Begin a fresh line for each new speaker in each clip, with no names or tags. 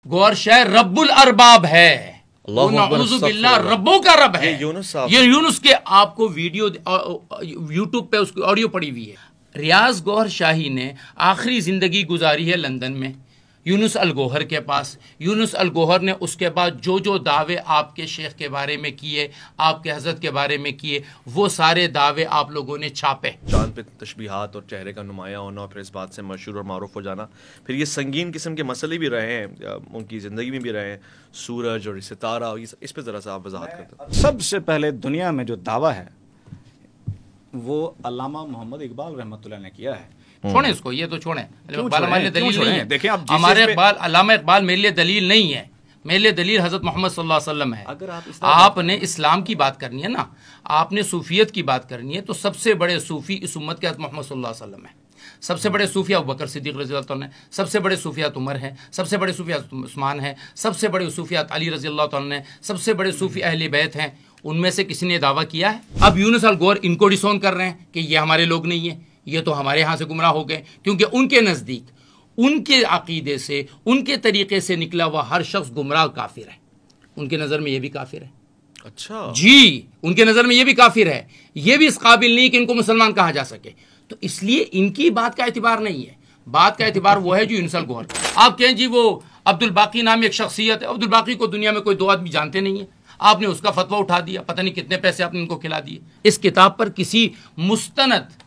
گوہر شاہ رب الارباب ہے، نعوذ باللہ ربوں کا رب ہے۔ یہ یونس کے آپ کو ویڈیو یوٹیوب پہ اس کی آڈیو پڑی ہوئی ہے۔ ریاض گوہر شاہی نے آخری زندگی گزاری ہے لندن میں، یونس الگوہر کے پاس۔ یونس الگوہر نے اس کے بعد جو دعوے آپ کے شیخ کے بارے میں کیے، آپ کے حضرت کے بارے میں کیے، وہ سارے دعوے آپ لوگوں نے چھاپے۔
چاند پہ تشبیہات اور چہرے کا نمایاں ہونا اور پھر اس بات سے مشہور اور معروف ہو جانا، پھر یہ سنگین قسم کے مسئلے بھی رہے ہیں ان کی زندگی میں بھی رہے ہیں، سورج اور ستارہ، اس پہ ذرا سا آپ وضاحت کرتے ہیں۔
سب سے پہلے دنیا میں جو دعویٰ ہے وہ علامہ محمد اقبال رحمۃ اللہ نے کیا ہے۔
چھوڑیں اس کو، یہ تو چھوڑیں، اقبال ہمارے لیے دلیل نہیں ہے۔
دیکھیں آپ
ہمارے اقبال، علامہ اقبال میرے لیے دلیل نہیں ہے، میرے لیے دلیل حضرت محمد صلی اللہ علیہ وسلم ہے۔
اگر
آپ نے اسلام کی بات کرنی ہے نا، آپ نے صوفیت کی بات کرنی ہے، تو سب سے بڑے صوفی اس امت کے حضرت محمد صلی اللہ علیہ وسلم ہے۔ سب سے بڑے صوفی ابوبکر صدیق رضی اللہ عنہ ہیں، سب سے بڑے صوفیات عمر ہیں، سب سے بڑے صوفیات عثمان ہیں، سب سے بڑے صوفیات علی رضی اللہ عنہ ہیں، سب سے بڑے صوفی اہل بیت ہیں۔ ان میں سے کسی نے دعویٰ کیا ہے؟ اب یونس الگوہر ان کو ڈسون کر رہے ہیں کہ یہ ہمارے لوگ نہیں ہیں، یہ تو ہمارے ہاں سے گمراہ ہو گئے، کیونکہ ان کے نزدیک، ان کے عقیدے سے، ان کے طریقے سے نکلا ہوا ہر شخص گمراہ کافر ہے۔ ان کے نظر میں یہ بھی کافر ہے۔
اچھا
جی، ان کے نظر میں یہ بھی کافر ہے، یہ بھی اس قابل نہیں کہ ان کو مسلمان کہا جا سکے۔ تو اس لیے ان کی بات کا اعتبار نہیں ہے، بات کا اعتبار وہ ہے جو یونس الگوہر۔ آپ کہیں جی وہ عبد الباقی نامی ایک شخصیت ہے، عبد الباقی کو دنیا میں کوئی دو آدمی جانتے نہیں ہیں، آپ نے اس کا فتویٰ اٹھا دیا، پتہ نہیں کتنے پیسے آپ نے ان کو کھلا دیے۔ اس کتاب پر کسی مستند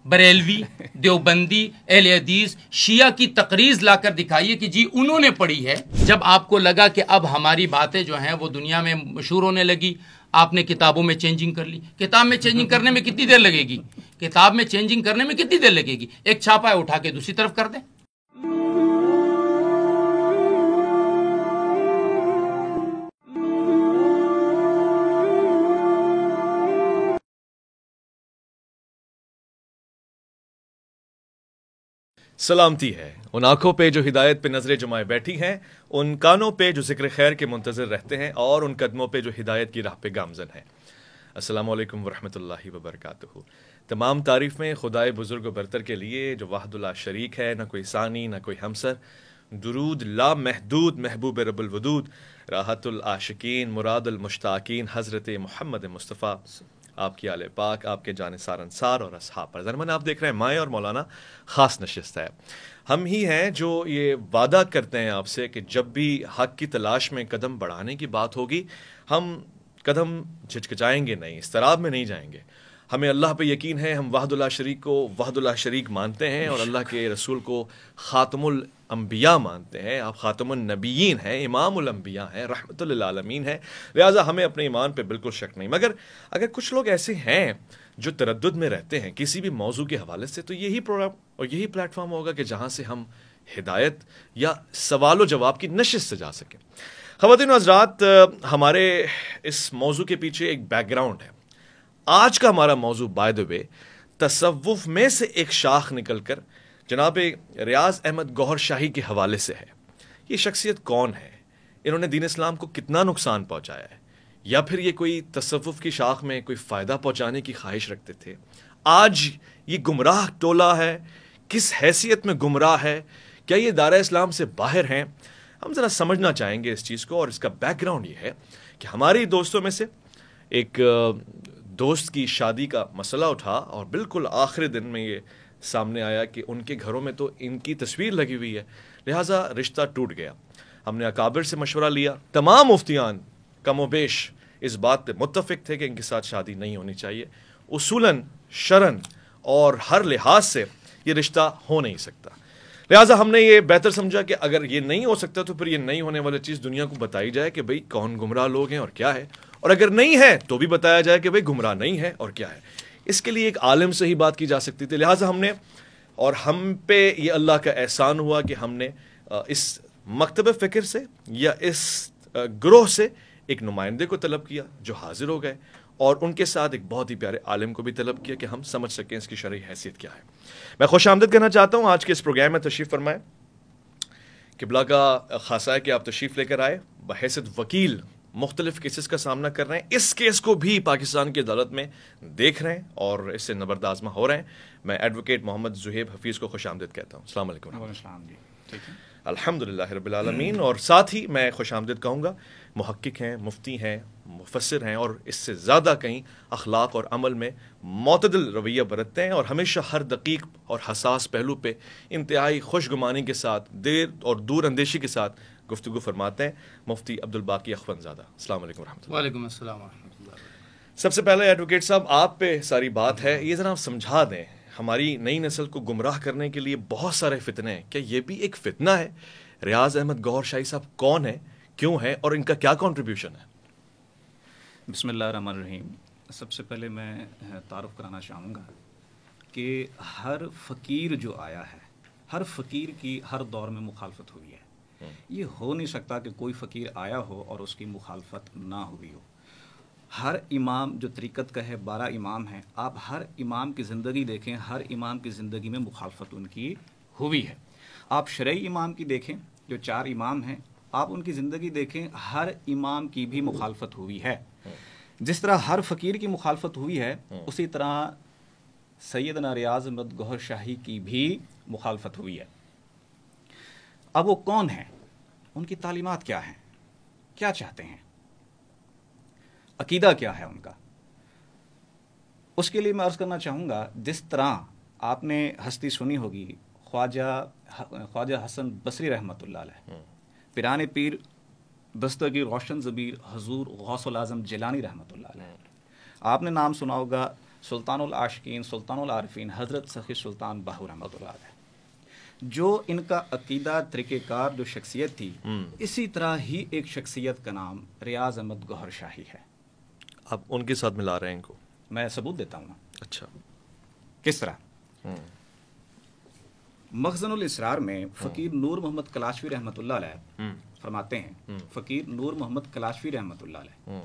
بریلوی، دیوبندی، اہل حدیث، شیعہ کی تقریض لا کر دکھائیے کہ جی انہوں نے پڑھی ہے۔ جب آپ کو لگا کہ اب ہماری باتیں جو ہیں وہ دنیا میں مشہور ہونے لگی، آپ نے کتابوں میں چینجنگ کر لی۔ کتاب میں چینجنگ کرنے میں کتنی دیر لگے گی؟ کتاب میں چینجنگ کرنے میں کتنی دیر لگے گی؟ ایک چھاپا ہے، اٹھا کے دوسری طرف کر دیں۔
سلامتی ہے ان آنکھوں پہ جو ہدایت پہ نظریں جمائے بیٹھی ہیں، ان کانوں پہ جو ذکر خیر کے منتظر رہتے ہیں، اور ان قدموں پہ جو ہدایت کی راہ پہ گامزن ہیں۔ السلام علیکم ورحمۃ اللہ وبرکاتہ۔ تمام تعریفیں خدائے بزرگ و برتر کے لیے جو وحد لا شریک ہے، نہ کوئی ثانی نہ کوئی ہمسر۔ درود لا محدود محبوب رب الودود، راحت العاشقین مراد المشتاقین حضرت محمد مصطفیٰ، آپ کی آل پاک، آپ کے جانثار انصار اور اصحاب پر۔ ضمن آپ دیکھ رہے ہیں مائیں اور مولانا خاص نشست ہے۔ ہم ہی ہیں جو یہ وعدہ کرتے ہیں آپ سے کہ جب بھی حق کی تلاش میں قدم بڑھانے کی بات ہوگی، ہم قدم جھچکچائیں گے نہیں، اضطراب میں نہیں جائیں گے۔ ہمیں اللہ پہ یقین ہے، ہم وحد اللہ شریک کو وحد اللہ شریک مانتے ہیں، اور اللہ کے رسول کو خاتم الانبیاء مانتے ہیں۔ آپ خاتم النبیین ہیں، امام الانبیاء ہیں، رحمت للعالمین ہیں، لہٰذا ہمیں اپنے ایمان پہ بالکل شک نہیں۔ مگر اگر کچھ لوگ ایسے ہیں جو تردد میں رہتے ہیں کسی بھی موضوع کے حوالے سے، تو یہی پروگرام اور یہی پلیٹ فارم ہوگا کہ جہاں سے ہم ہدایت یا سوال و جواب کی نشست سے جا سکیں۔ خواتین و حضرات، ہمارے اس موضوع کے پیچھے ایک بیک گراؤنڈ ہے۔ آج کا ہمارا موضوع بائی دی وے تصوف میں سے ایک شاخ نکل کر جناب ریاض احمد گوہر شاہی کے حوالے سے ہے۔ یہ شخصیت کون ہے؟ انہوں نے دین اسلام کو کتنا نقصان پہنچایا ہے؟ یا پھر یہ کوئی تصوف کی شاخ میں کوئی فائدہ پہنچانے کی خواہش رکھتے تھے؟ آج یہ گمراہ ٹولہ ہے، کس حیثیت میں گمراہ ہے؟ کیا یہ دائرہ اسلام سے باہر ہیں؟ ہم ذرا سمجھنا چاہیں گے اس چیز کو، اور اس کا بیک گراؤنڈ یہ ہے کہ ہماری دوستوں میں سے ایک دوست کی شادی کا مسئلہ اٹھا، اور بالکل آخری دن میں یہ سامنے آیا کہ ان کے گھروں میں تو ان کی تصویر لگی ہوئی ہے، لہٰذا رشتہ ٹوٹ گیا۔ ہم نے اکابر سے مشورہ لیا، تمام مفتیان کم و بیش اس بات پہ متفق تھے کہ ان کے ساتھ شادی نہیں ہونی چاہیے، اصولاً شرعاً اور ہر لحاظ سے یہ رشتہ ہو نہیں سکتا۔ لہٰذا ہم نے یہ بہتر سمجھا کہ اگر یہ نہیں ہو سکتا تو پھر یہ نہیں ہونے والی چیز دنیا کو بتائی جائے کہ بھئی کون گمراہ لوگ ہیں اور کیا ہے، اور اگر نہیں ہے تو بھی بتایا جائے کہ بھئی گمراہ نہیں ہے اور کیا ہے۔ اس کے لیے ایک عالم سے ہی بات کی جا سکتی تھی، لہٰذا ہم نے، اور ہم پہ یہ اللہ کا احسان ہوا کہ ہم نے اس مکتب فکر سے یا اس گروہ سے ایک نمائندے کو طلب کیا جو حاضر ہو گئے، اور ان کے ساتھ ایک بہت ہی پیارے عالم کو بھی طلب کیا کہ ہم سمجھ سکیں اس کی شرعی حیثیت کیا ہے۔ میں خوش آمدید کرنا چاہتا ہوں آج کے اس پروگرام میں تشریف فرمائیں۔ قبلہ کا خاصہ ہے کہ آپ تشریف لے کر آئے، بحیثیت وکیل مختلف کیسز کا سامنا کر رہے ہیں، اس کیس کو بھی پاکستان کی عدالت میں دیکھ رہے ہیں اور اس سے نبرد آزما ہو رہے ہیں۔ میں ایڈوکیٹ محمد زہیب حفیظ کو خوش آمدید کہتا ہوں۔ السلام علیکم۔ الحمدللہ رب العالمین. اور ساتھ ہی میں خوش آمدید کہوں گا، محقق ہیں، مفتی ہیں، مفسر ہیں، اور اس سے زیادہ کہیں اخلاق اور عمل میں معتدل رویہ برتتے ہیں، اور ہمیشہ ہر دقیق اور حساس پہلو پہ انتہائی خوش گمانی کے ساتھ، دیر اور دور اندیشی کے ساتھ گفتگو فرماتے ہیں. مفتی عبدالباقی اخوند زادہ، السلام علیکم ورحمۃ اللہ.
وعلیکم السلام ورحمۃ اللہ.
سب سے پہلے ایڈوکیٹ صاحب آپ پہ ساری بات ہے، یہ ذرا آپ سمجھا دیں ہماری نئی نسل کو گمراہ کرنے کے لیے بہت سارے فتنے ہیں، کیا یہ بھی ایک فتنہ ہے؟ ریاض احمد گوہر شاہی صاحب کون ہیں، کیوں ہیں، اور ان کا کیا کنٹریبیوشن ہے؟
بسم اللہ الرحمن الرحیم. سب سے پہلے میں تعارف کرانا چاہوں گا کہ ہر فقیر جو آیا ہے، ہر فقیر کی ہر دور میں مخالفت ہوئی ہے. یہ ہو نہیں سکتا کہ کوئی فقیر آیا ہو اور اس کی مخالفت نہ ہوئی ہو. ہر امام جو طریقت کا ہے، 12 امام ہیں، آپ ہر امام کی زندگی دیکھیں، ہر امام کی زندگی میں مخالفت ان کی ہوئی ہے. آپ شرعی امام کی دیکھیں جو 4 امام ہیں، آپ ان کی زندگی دیکھیں، ہر امام کی بھی مخالفت ہوئی ہے. جس طرح ہر فقیر کی مخالفت ہوئی ہے، اسی طرح سیدنا ریاض احمد گوہر شاہی کی بھی مخالفت ہوئی ہے. اب وہ کون ہیں، ان کی تعلیمات کیا ہیں، کیا چاہتے ہیں، عقیدہ کیا ہے ان کا؟ اس کے لیے میں عرض کرنا چاہوں گا، جس طرح آپ نے ہستی سنی ہوگی خواجہ حسن بصری رحمۃ اللہ علیہ، پیران پیر دستگیر روشن ضمیر حضور غوث العظم جیلانی رحمۃ اللہ علیہ. آپ نے نام سنا ہوگا سلطان العاشقین سلطان العارفین حضرت سخی سلطان باہو رحمۃ اللہ علیہ. جو ان کا عقیدہ، طریقہ کار، جو شخصیت تھی، اسی طرح ہی ایک شخصیت کا نام ریاض احمد گوہر شاہی ہے.
آپ ان کے ساتھ ملا رہے ہیں ان کو؟
میں ثبوت دیتا ہوں.
اچھا،
کس طرح؟ مخزن الاسرار میں فقیر نور محمد کلاشوی رحمۃ اللہ علیہ فرماتے ہیں، فقیر نور محمد کلاشوی رحمۃ اللہ علیہ،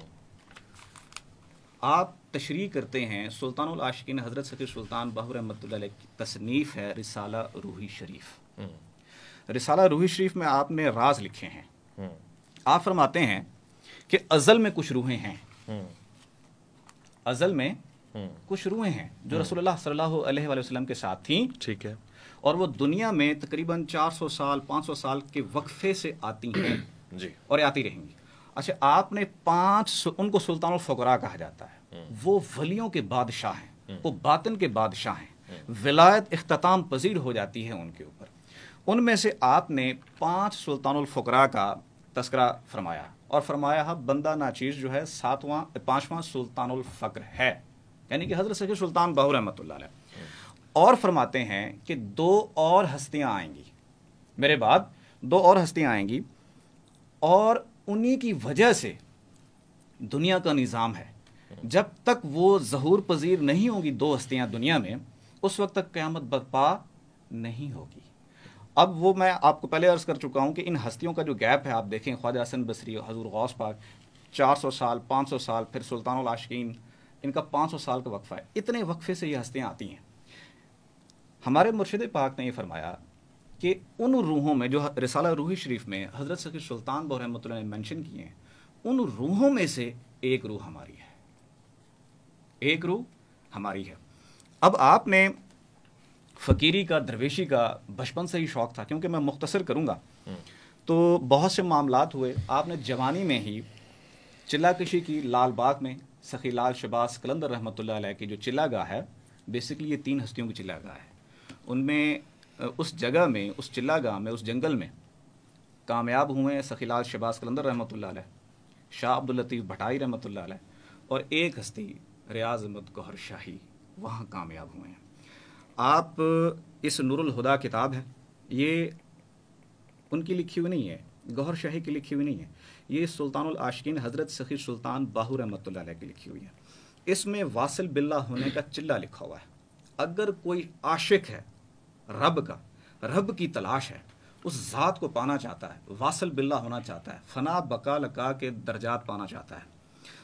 آپ تشریح کرتے ہیں سلطان العاشقین حضرت سخی سلطان باہو رحمۃ اللہ علیہ کی تصنیف ہے رسالہ روحی شریف. رسالہ روحی شریف میں آپ نے راز لکھے ہیں. آپ فرماتے ہیں کہ ازل میں کچھ روحیں ہیں، ازل میں کچھ روحیں ہیں جو رسول اللہ صلی اللہ علیہ وآلہ وسلم کے ساتھ تھیں.
ٹھیک ہے.
اور وہ دنیا میں تقریباً 400 سال 500 سال کے وقفے سے آتی ہیں
جی،
اور آتی رہیں گی. اچھا، آپ نے ان کو سلطان الفقراء کہا جاتا ہے. وہ ولیوں کے بادشاہ ہیں، وہ باطن کے بادشاہ ہیں. ولایت اختتام پذیر ہو جاتی ہے ان کے اوپر. ان میں سے آپ نے 5 سلطان الفقراء کا تذکرہ فرمایا، اور فرمایا بندہ ناچیز جو ہے 5واں سلطان الفقر ہے، یعنی کہ حضرت سخی سلطان باہو رحمۃ اللہ علیہ. اور فرماتے ہیں کہ 2 اور ہستیاں آئیں گی میرے بعد، 2 اور ہستیاں آئیں گی، اور انہی کی وجہ سے دنیا کا نظام ہے. جب تک وہ ظہور پذیر نہیں ہوں گی 2 ہستیاں دنیا میں، اس وقت تک قیامت برپا نہیں ہوگی. اب وہ میں آپ کو پہلے عرض کر چکا ہوں کہ ان ہستیوں کا جو گیپ ہے، آپ دیکھیں خواجہ حسن بصری، حضور غوث پاک، 400 سال 500 سال، پھر سلطان العاشقین، ان کا 500 سال کا وقفہ ہے. اتنے وقفے سے یہ ہستیاں آتی ہیں. ہمارے مرشد پاک نے یہ فرمایا کہ ان روحوں میں جو رسالہ روحی شریف میں حضرت سخی سلطان باہو رحمۃ اللہ نے مینشن کیے ہیں، ان روحوں میں سے ایک روح ہماری ہے، ایک روح ہماری ہے. اب آپ نے فقیری کا، درویشی کا بچپن سے ہی شوق تھا، کیونکہ میں مختصر کروں گا تو بہت سے معاملات ہوئے. آپ نے جوانی میں ہی چلہ کشی کی لال باغ میں سخی لال شباز قلندر رحمۃ اللہ علیہ کی جو چلہ گاہ ہے، بیسکلی یہ 3 ہستیوں کی چلہ گاہ ہے. ان میں اس جگہ میں، اس چلہ گاہ میں، اس جنگل میں کامیاب ہوئے ہیں سخی لال شباز قلندر رحمۃ اللہ علیہ، شاہ عبداللطیف بھٹائی رحمۃ اللہ علیہ، اور ایک ہستی ریاض احمد گوہر شاہی وہاں کامیاب ہوئے ہیں. آپ اس نور الہدا کتاب ہے، یہ ان کی لکھی ہوئی نہیں ہے، گوہر شاہی کی لکھی ہوئی نہیں ہے، یہ سلطان العاشقین حضرت سخی سلطان باہو رحمۃ اللہ علیہ کی لکھی ہوئی ہے. اس میں واصل باللہ ہونے کا چلہ لکھا ہوا ہے. اگر کوئی عاشق ہے رب کا، رب کی تلاش ہے، اس ذات کو پانا چاہتا ہے، واصل باللہ ہونا چاہتا ہے، فنا بقا لقا کے درجات پانا چاہتا ہے،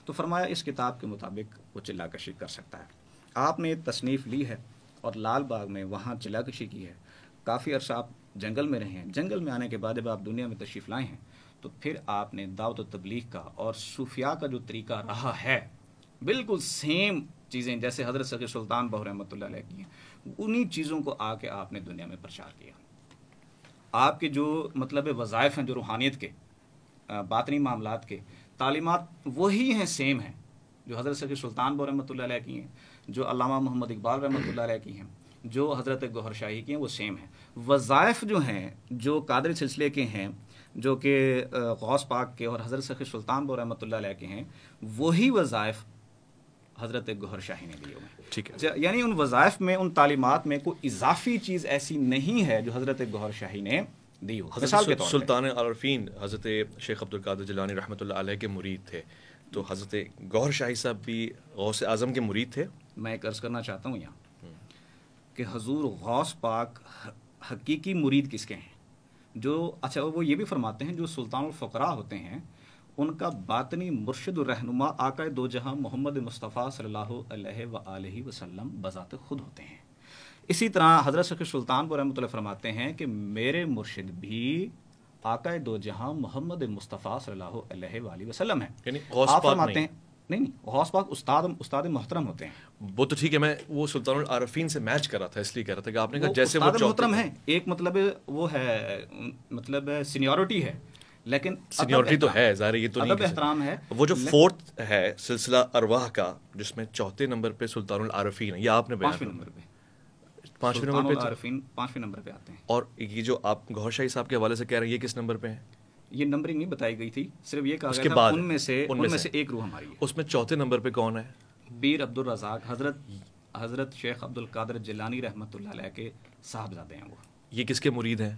تو فرمایا اس کتاب کے مطابق وہ چلہ کشی کر سکتا ہے. آپ نے تصنیف لی ہے اور لال باغ میں وہاں چلہ کشی کی ہے. کافی عرصہ آپ جنگل میں رہے ہیں. جنگل میں آنے کے بعد جب آپ دنیا میں تشریف لائے ہیں تو پھر آپ نے دعوت و تبلیغ کا اور صوفیاء کا جو طریقہ رہا ہے، بالکل سیم چیزیں جیسے حضرت سخی سلطان باہو رحمۃ اللہ علیہ کی ہیں، انہی چیزوں کو آ کے آپ نے دنیا میں پرچار کیا. آپ کے جو مطلب وظائف ہیں جو روحانیت کے باطنی معاملات کے تعلیمات وہی ہیں، سیم ہیں جو حضرت سید سلطان بہو رحمۃ اللہ علیہ کی ہیں، جو علامہ محمد اقبال رحمۃ اللہ علیہ کی ہیں، جو حضرت گوہر شاہی کی ہیں، وہ سیم ہیں۔ وظائف جو ہیں جو قادری سلسلے کے ہیں، جو کہ غوث پاک کے اور حضرت سید سلطان بہو رحمۃ اللہ علیہ کے ہیں، وہی وظائف حضرت گوہر شاہی نے لیے ہوئے ہیں۔
ٹھیک ہے،
یعنی ان وظائف میں، ان تعلیمات میں کوئی اضافی چیز ایسی نہیں ہے جو حضرت گوہر شاہی نے دی ہو۔ مثال کے
حضرت
طور پہ
سلطان العارفین حضرت شیخ عبد القادر جیلانی رحمۃ اللہ علیہ کے مرید تھے، تو حضرت گوہر شاہی صاحب بھی غوث اعظم کے مرید تھے۔
میں ایک عرض کرنا چاہتا ہوں یہاں کہ حضور غوث پاک حقیقی مرید کس کے ہیں؟ جو اچھا وہ یہ بھی فرماتے ہیں جو سلطان الفقراء ہوتے ہیں ان کا باطنی مرشد و رہنما آقا دو جہاں محمد مصطفیٰ صلی اللہ علیہ وآلہ وسلم بذات خود ہوتے ہیں۔ اسی طرح حضرت شیخ سلطان بہو رحمۃ اللہ فرماتے ہیں کہ میرے مرشد بھی آقا دو جہاں محمد مصطفیٰ صلی اللہ علیہ وآلہ وسلم ہیں۔
یعنی غوث
آپ
پاک
فرماتے ہیں نہیں غوث پاک استاد محترم ہوتے ہیں۔
وہ تو ٹھیک ہے، میں وہ سلطان العارفین سے میچ کر رہا تھا، اس لیے کہہ رہا تھا کہ آپ نے کہا جیسے وہ
استاد محترم ہیں، ایک مطلب وہ ہے مطلب سینیورٹی ہے، لیکن
سینیورٹی تو ہے ظاہر، یہ تو
ادب
نہیں
احترام ہے۔
وہ جو فورتھ ہے سلسلہ ارواح کا، جس میں چوتھے نمبر پہ سلطان العارفین ہے، یہ آپ نے بیان
پانچویں نمبر پہ
پانچویں
سلطان
نمبر پہ
العارفین پانچویں نمبر پہ آتے ہیں۔
اور یہ جو آپ گوہر شاہی صاحب کے حوالے سے کہہ رہے ہیں یہ کس نمبر پہ ہیں؟
یہ نمبرنگ نہیں بتائی گئی تھی، صرف یہ کہا
اس
گیا
کے
تھا
بعد
ان میں سے ایک روح ہماری ہے۔
اس میں چوتھے نمبر پہ کون ہے؟
پیر عبد الرزاق حضرت شیخ عبد القادر جیلانی رحمۃ اللہ علیہ کے صاحبزادے ہیں وہ۔
یہ کس کے مرید ہیں؟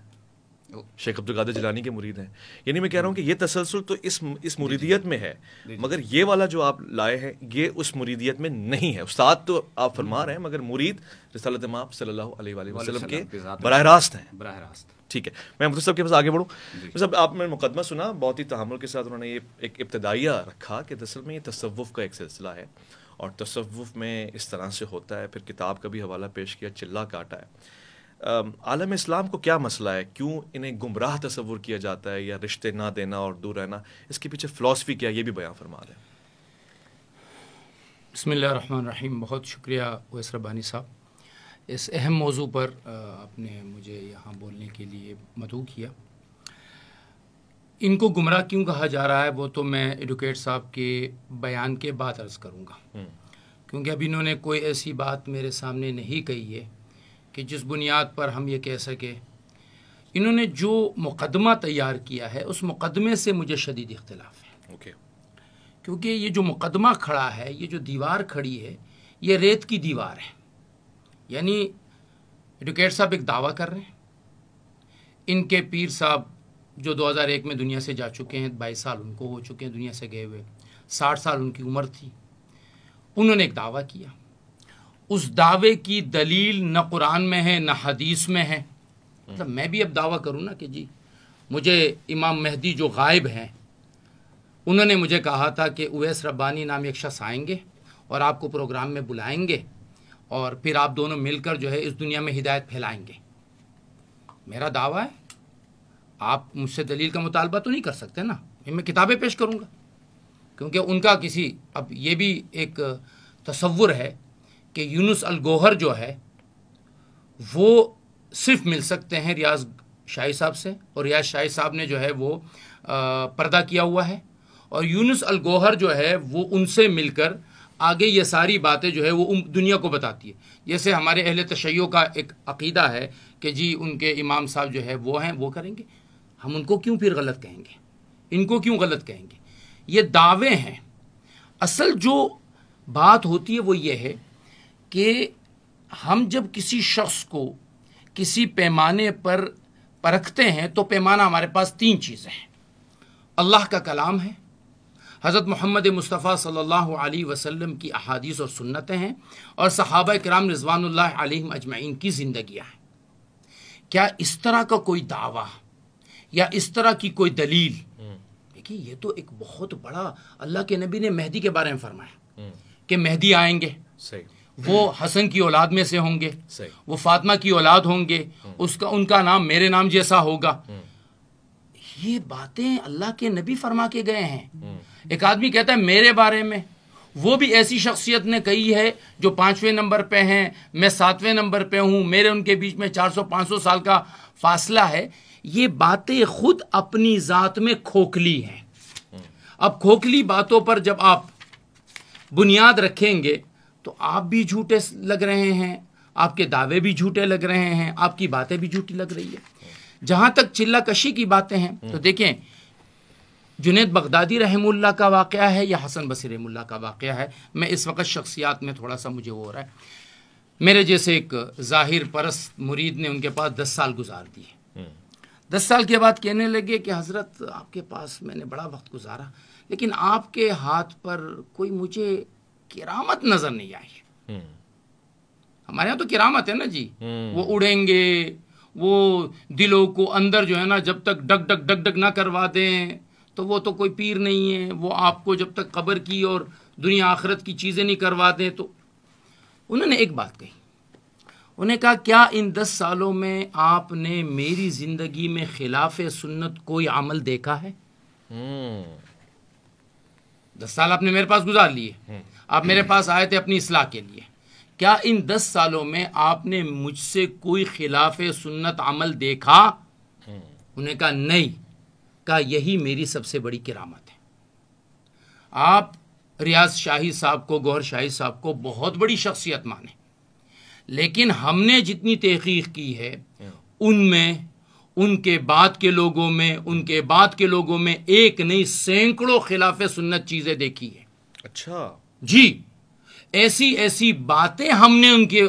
شیخ عبد القادر جیلانی کے مرید ہیں۔ یعنی میں کہہ رہا ہوں کہ یہ تسلسل تو اس مریدیت میں ہے، مگر یہ والا جو آپ لائے ہیں یہ اس مریدیت میں نہیں ہے۔ استاد تو آپ فرما رہے ہیں مگر مرید رسالت مآب صلی اللہ علیہ وآلہ وسلم کے براہ راست ہیں۔
براہ راست۔
ٹھیک ہے، میں مفتی صاحب کے پاس آگے بڑھوں۔ صاحب آپ نے مقدمہ سنا، بہت ہی تحمل کے ساتھ انہوں نے یہ ایک ابتدائیہ رکھا کہ دراصل میں یہ تصوف کا ایک سلسلہ ہے، اور تصوف میں اس طرح سے ہوتا ہے، پھر کتاب کا بھی حوالہ پیش کیا، چلا کاٹا ہے۔ عالم اسلام کو کیا مسئلہ ہے؟ کیوں انہیں گمراہ تصور کیا جاتا ہے، یا رشتے نہ دینا اور دور رہنا، اس کے پیچھے فلسفی کیا، یہ بھی بیان فرما دیں۔
بسم اللہ الرحمن الرحیم۔ بہت شکریہ اویس ربانی صاحب، اس اہم موضوع پر آپ نے مجھے یہاں بولنے کے لیے مدعو کیا۔ ان کو گمراہ کیوں کہا جا رہا ہے وہ تو میں ایڈوکیٹ صاحب کے بیان کے بعد عرض کروں گا، کیونکہ اب انہوں نے کوئی ایسی بات میرے سامنے نہیں کہی ہے کہ جس بنیاد پر ہم یہ کہہ سکیں۔ انہوں نے جو مقدمہ تیار کیا ہے اس مقدمے سے مجھے شدید اختلاف ہے، کیونکہ یہ جو مقدمہ کھڑا ہے، یہ جو دیوار کھڑی ہے، یہ ریت کی دیوار ہے۔ یعنی ایڈوکیٹ صاحب ایک دعویٰ کر رہے ہیں، ان کے پیر صاحب جو 2001 میں دنیا سے جا چکے ہیں، 22 سال ان کو ہو چکے ہیں دنیا سے گئے ہوئے، 60 سال ان کی عمر تھی، انہوں نے ایک دعویٰ کیا۔ اس دعوے کی دلیل نہ قرآن میں ہے نہ حدیث میں ہے۔ مطلب میں بھی اب دعویٰ کروں نا کہ جی مجھے امام مہدی جو غائب ہیں انہوں نے مجھے کہا تھا کہ اویس ربانی نام ایک شخص آئیں گے اور آپ کو پروگرام میں بلائیں گے اور پھر آپ دونوں مل کر جو ہے اس دنیا میں ہدایت پھیلائیں گے۔ میرا دعویٰ ہے، آپ مجھ سے دلیل کا مطالبہ تو نہیں کر سکتے نا، میں کتابیں پیش کروں گا، کیونکہ ان کا کسی اب یہ بھی ایک تصور ہے کہ یونس الگوہر جو ہے وہ صرف مل سکتے ہیں ریاض شاہی صاحب سے، اور ریاض شاہی صاحب نے جو ہے وہ پردہ کیا ہوا ہے، اور یونس الگوہر جو ہے وہ ان سے مل کر آگے یہ ساری باتیں جو ہے وہ دنیا کو بتاتی ہے۔ جیسے ہمارے اہل تشیع کا ایک عقیدہ ہے کہ جی ان کے امام صاحب جو ہے وہ ہیں، وہ کریں گے، ہم ان کو کیوں پھر غلط کہیں گے، ان کو کیوں غلط کہیں گے؟ یہ دعوے ہیں۔ اصل جو بات ہوتی ہے وہ یہ ہے کہ ہم جب کسی شخص کو کسی پیمانے پر پرکھتے ہیں تو پیمانہ ہمارے پاس 3 چیزیں ہیں۔ اللہ کا کلام ہے، حضرت محمد مصطفیٰ صلی اللہ علیہ وسلم کی احادیث اور سنتیں ہیں، اور صحابہ کرام رضوان اللہ علیہم اجمعین کی زندگیاں ہیں۔ کیا اس طرح کا کوئی دعویٰ یا اس طرح کی کوئی دلیل، دیکھیے یہ تو ایک بہت بڑا، اللہ کے نبی نے مہدی کے بارے میں فرمایا کہ مہدی آئیں گے، وہ حسن کی اولاد میں سے ہوں گے، وہ فاطمہ کی اولاد ہوں گے، ان کا نام میرے نام جیسا ہوگا۔ یہ باتیں اللہ کے نبی فرما کے گئے ہیں۔ ایک آدمی کہتا ہے میرے بارے میں، وہ بھی ایسی شخصیت نے کہی ہے جو 5ویں نمبر پہ ہیں، میں 7ویں نمبر پہ ہوں، میرے ان کے بیچ میں 400-500 سال کا فاصلہ ہے، یہ باتیں خود اپنی ذات میں کھوکھلی ہیں. اب کھوکھلی باتوں پر جب آپ بنیاد رکھیں گے تو آپ بھی جھوٹے لگ رہے ہیں، آپ کے دعوے بھی جھوٹے لگ رہے ہیں، آپ کی باتیں بھی جھوٹی لگ رہی ہے. جہاں تک چلہ کشی کی باتیں ہیں تو دیکھیں، جنید بغدادی رحم اللہ کا واقعہ ہے یا حسن بصری رحم اللہ کا واقعہ ہے. میں اس وقت شخصیات میں تھوڑا سا مجھے وہ ہو رہا ہے. میرے جیسے ایک ظاہر پرست مرید نے ان کے پاس 10 سال گزار دیے. 10 سال کے بعد کہنے لگے کہ حضرت آپ کے پاس میں نے بڑا وقت گزارا، لیکن آپ کے ہاتھ پر کوئی مجھے کرامت نظر نہیں آئی. ہمارے یہاں تو کرامت ہے نا جی، وہ اڑیں گے، وہ دلوں کو اندر جو ہے نا جب تک ڈگ ڈگ ڈگ ڈگ نہ کروا دیں تو وہ تو کوئی پیر نہیں ہے. وہ آپ کو جب تک قبر کی اور دنیا آخرت کی چیزیں نہیں کروا دیں. تو انہوں نے ایک بات کہی، انہوں نے کہا کیا ان 10 سالوں میں آپ نے میری زندگی میں خلاف سنت کوئی عمل دیکھا ہے؟ 10 سال آپ نے میرے پاس گزار لیے، آپ میرے پاس آئے تھے اپنی اصلاح کے لیے، کیا ان 10 سالوں میں آپ نے مجھ سے کوئی خلاف سنت عمل دیکھا؟ انہوں نے کہا نہیں. کہا یہی میری سب سے بڑی کرامت ہے. آپ ریاض شاہی صاحب کو، گوہر شاہی صاحب کو بہت بڑی شخصیت مانے، لیکن ہم نے جتنی تحقیق کی ہے ان میں، ان کے بعد کے لوگوں میں، ان کے بعد کے لوگوں میں ایک نہیں سینکڑوں خلاف سنت چیزیں دیکھی ہے.
اچھا
جی، ایسی ایسی باتیں ہم نے ان کے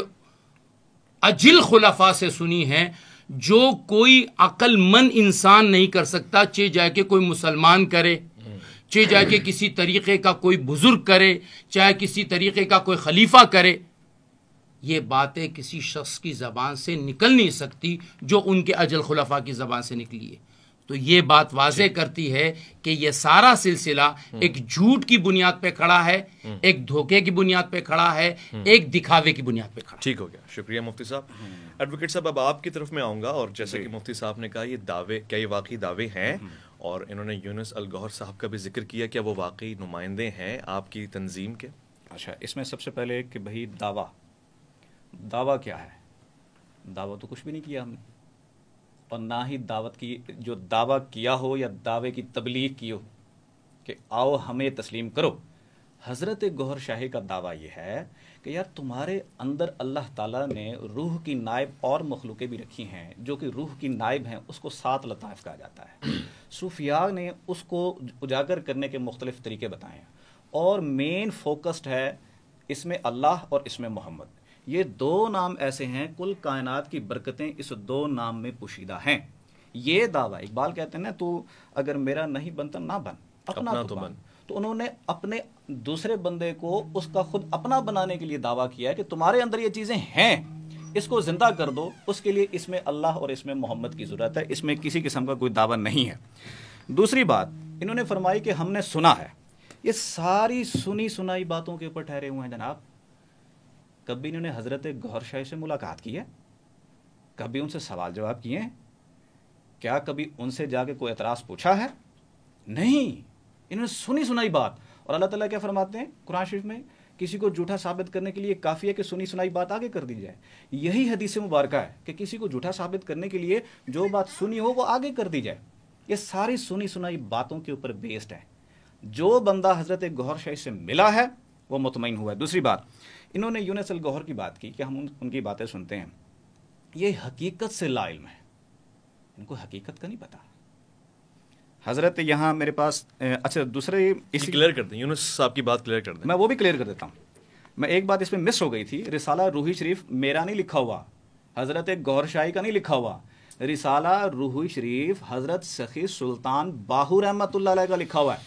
اجل خلفاء سے سنی ہیں جو کوئی عقل مند انسان نہیں کر سکتا، چاہے جا کے کوئی مسلمان کرے، چاہے جا کے کسی طریقے کا کوئی بزرگ کرے، چاہے کسی طریقے کا کوئی خلیفہ کرے. یہ باتیں کسی شخص کی زبان سے نکل نہیں سکتی جو ان کے اجل خلفاء کی زبان سے نکلی ہے. تو یہ بات واضح کرتی ہے کہ یہ سارا سلسلہ ایک جھوٹ کی بنیاد پہ کھڑا ہے، ایک دھوکے کی بنیاد پہ کھڑا ہے، ایک دکھاوے کی بنیاد پہ کھڑا ہے.
ٹھیک ہو گیا، شکریہ مفتی صاحب. ایڈوکیٹ صاحب اب آپ کی طرف میں آؤں گا، اور جیسے کہ مفتی صاحب نے کہا یہ دعوے، کیا یہ واقعی دعوے ہیں؟ اور انہوں نے یونس الگوہر صاحب کا بھی ذکر کیا، کیا وہ واقعی نمائندے ہیں آپ کی تنظیم کے؟
اچھا، اس میں سب سے پہلے کہ بھائی دعویٰ کیا ہے؟ دعویٰ تو کچھ بھی نہیں کیا ہم نے، اور نہ ہی دعوت کی جو دعویٰ کیا ہو یا دعوے کی تبلیغ کی ہو کہ آؤ ہمیں تسلیم کرو. حضرت گوہر شاہی کا دعویٰ یہ ہے کہ یار تمہارے اندر اللہ تعالیٰ نے روح کی نائب اور مخلوقیں بھی رکھی ہیں جو کہ روح کی نائب ہیں، اس کو 7 لطائف کہا جاتا ہے. صوفیاء نے اس کو اجاگر کرنے کے مختلف طریقے بتائے ہیں، اور مین فوکسڈ ہے اس میں اللہ اور اس میں محمد. یہ 2 نام ایسے ہیں، کل کائنات کی برکتیں اس 2 نام میں پوشیدہ ہیں. یہ دعویٰ، اقبال کہتے ہیں نا، تو اگر میرا نہیں بنتا نہ بن، اپنا تو بن. تو انہوں نے اپنے دوسرے بندے کو اس کا خود اپنا بنانے کے لیے دعویٰ کیا ہے کہ تمہارے اندر یہ چیزیں ہیں، اس کو زندہ کر دو. اس کے لیے اس میں اللہ اور اس میں محمد کی ضرورت ہے، اس میں کسی قسم کا کوئی دعویٰ نہیں ہے. دوسری بات انہوں نے فرمائی کہ ہم نے سنا ہے. یہ ساری سنی سنائی باتوں کے اوپر ٹھہرے ہوئے ہیں جناب. کبھی انہوں نے حضرت گوہر شاہی سے ملاقات کی ہے؟ کبھی ان سے سوال جواب کیے ہیں؟ کیا کبھی ان سے جا کے کوئی اعتراض پوچھا ہے؟ نہیں. انہوں نے سنی سنائی بات. اور اللہ تعالیٰ کیا فرماتے ہیں قرآن شریف میں؟ کسی کو جھوٹا ثابت کرنے کے لیے کافی ہے کہ سنی سنائی بات آگے کر دی جائے. یہی حدیث مبارکہ ہے کہ کسی کو جھوٹا ثابت کرنے کے لیے جو بات سنی ہو وہ آگے کر دی جائے. یہ ساری سنی سنائی باتوں کے اوپر بیسڈ ہے. جو بندہ حضرت گوہر شاہی سے ملا ہے وہ مطمئن ہوا ہے. دوسری بات، انہوں نے یونس الگوہر کی بات کی کہ ہم ان کی باتیں سنتے ہیں. یہ حقیقت سے لا علم ہے، ان کو حقیقت کا نہیں پتا. حضرت یہاں میرے پاس اچھا دوسرے
کلیئر کر دیں، یونس صاحب کی بات کلیئر کر دیں.
میں وہ بھی کلیئر کر دیتا ہوں. میں ایک بات اس میں مس ہو گئی تھی. رسالہ روحی شریف میرا نہیں لکھا ہوا، حضرت گوہر شاہی کا نہیں لکھا ہوا. رسالہ روحی شریف حضرت سخی سلطان باہو رحمۃ اللہ علیہ کا لکھا ہوا ہے.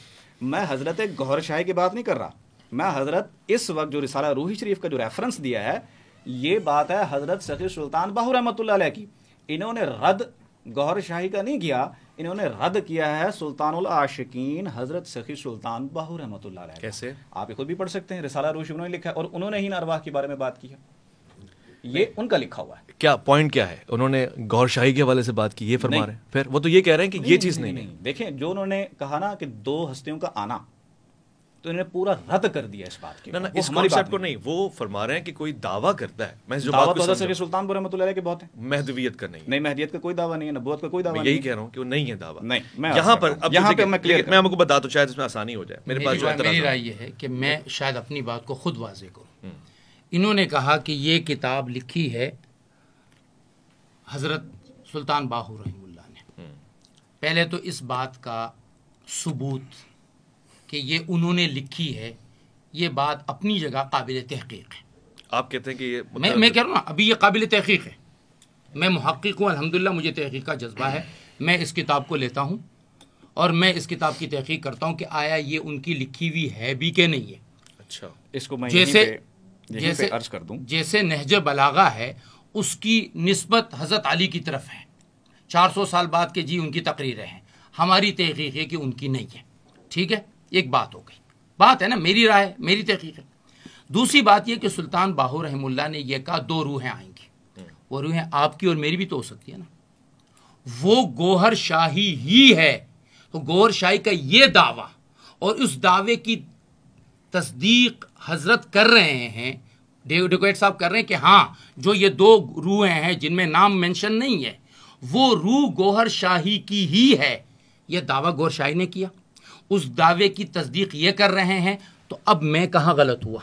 میں حضرت گوہر شاہی کی بات نہیں کر رہا. میں حضرت اس وقت جو رسالہ روحی شریف کا جو ریفرنس دیا ہے یہ بات ہے حضرت سخی سلطان باہو رحمۃ اللہ علیہ کی. انہوں نے رد گوہر شاہی کا نہیں کیا، انہوں نے رد کیا ہے سلطان العاشقین حضرت سخی سلطان باہو رحمۃ اللہ علیہ.
کیسے؟ آپ
خود بھی پڑھ سکتے ہیں، رسالہ روحی انہوں نے لکھا ہے، اور انہوں نے ہی ارواح کے بارے میں بات کی ہے. یہ ان کا لکھا ہوا ہے.
کیا پوائنٹ کیا ہے؟ انہوں نے گوہر شاہی کے حوالے سے بات کی، یہ فرما رہے ہیں. پھر وہ تو یہ کہہ رہے ہیں کہ یہ چیز نہیں.
دیکھیں جو انہوں نے کہا نا کہ 2 ہستیوں کا آنا، تو انہوں نے پورا رد کر دیا اس بات کے.
نہ اس کانسیپٹ کو نہیں، وہ فرما رہے ہیں کہ کوئی دعویٰ کرتا ہے. میں جو بات
دعویٰ تو حضرت سید سلطان پور رحمۃ اللہ علیہ کے بہت ہیں.
مہدویت کا نہیں،
مہدیت کا کوئی دعویٰ نہیں ہے، نبوت کا کوئی دعویٰ نہیں.
یہی کہہ رہا ہوں کہ وہ نہیں ہے دعویٰ.
نہیں،
یہاں پر اب
میں
آپ کو بتا تو شاید اس میں آسانی ہو جائے. میرے پاس
میری رائے یہ ہے کہ میں شاید اپنی بات کو خود واضح کروں. انہوں نے کہا کہ یہ کتاب لکھی ہے حضرت سلطان باہو رحمہ اللہ نے. پہلے تو اس بات کا ثبوت کہ یہ انہوں نے لکھی ہے، یہ بات اپنی جگہ قابل تحقیق ہے.
آپ کہتے ہیں کہ یہ
میں کہہ رہا ہوں نا، ابھی یہ قابل تحقیق ہے. میں محقق ہوں الحمدللہ، مجھے تحقیق کا جذبہ ہے. میں اس کتاب کو لیتا ہوں اور میں اس کتاب کی تحقیق کرتا ہوں کہ آیا یہ ان کی لکھی ہوئی ہے بھی کہ نہیں ہے.
اچھا،
اس کو میں
جیسے
عرض کر دوں،
جیسے نہج بلاغہ ہے اس کی نسبت حضرت علی کی طرف ہے. 400 سال بعد کے ان کی تقریریں ہیں. ہماری تحقیق ہے کہ ان کی نہیں ہے. ٹھیک ہے، ایک بات ہو گئی. بات ہے نا، میری رائے، میری تحقیق ہے. دوسری بات یہ کہ سلطان باہو رحمہ اللہ نے یہ کہا 2 روحیں آئیں گی. وہ روحیں آپ کی اور میری بھی تو ہو سکتی ہے نا. وہ گوہر شاہی ہی ہے. تو گوہر شاہی کا یہ دعویٰ اور اس دعوے کی تصدیق حضرت کر رہے ہیں، ڈیکویٹ صاحب کر رہے ہیں کہ ہاں جو یہ 2 روحیں ہیں جن میں نام مینشن نہیں ہے وہ روح گوہر شاہی کی ہی ہے. یہ دعویٰ گوہر شاہی نے کیا، اس دعوے کی تصدیق یہ کر رہے ہیں. تو اب میں کہاں غلط ہوا؟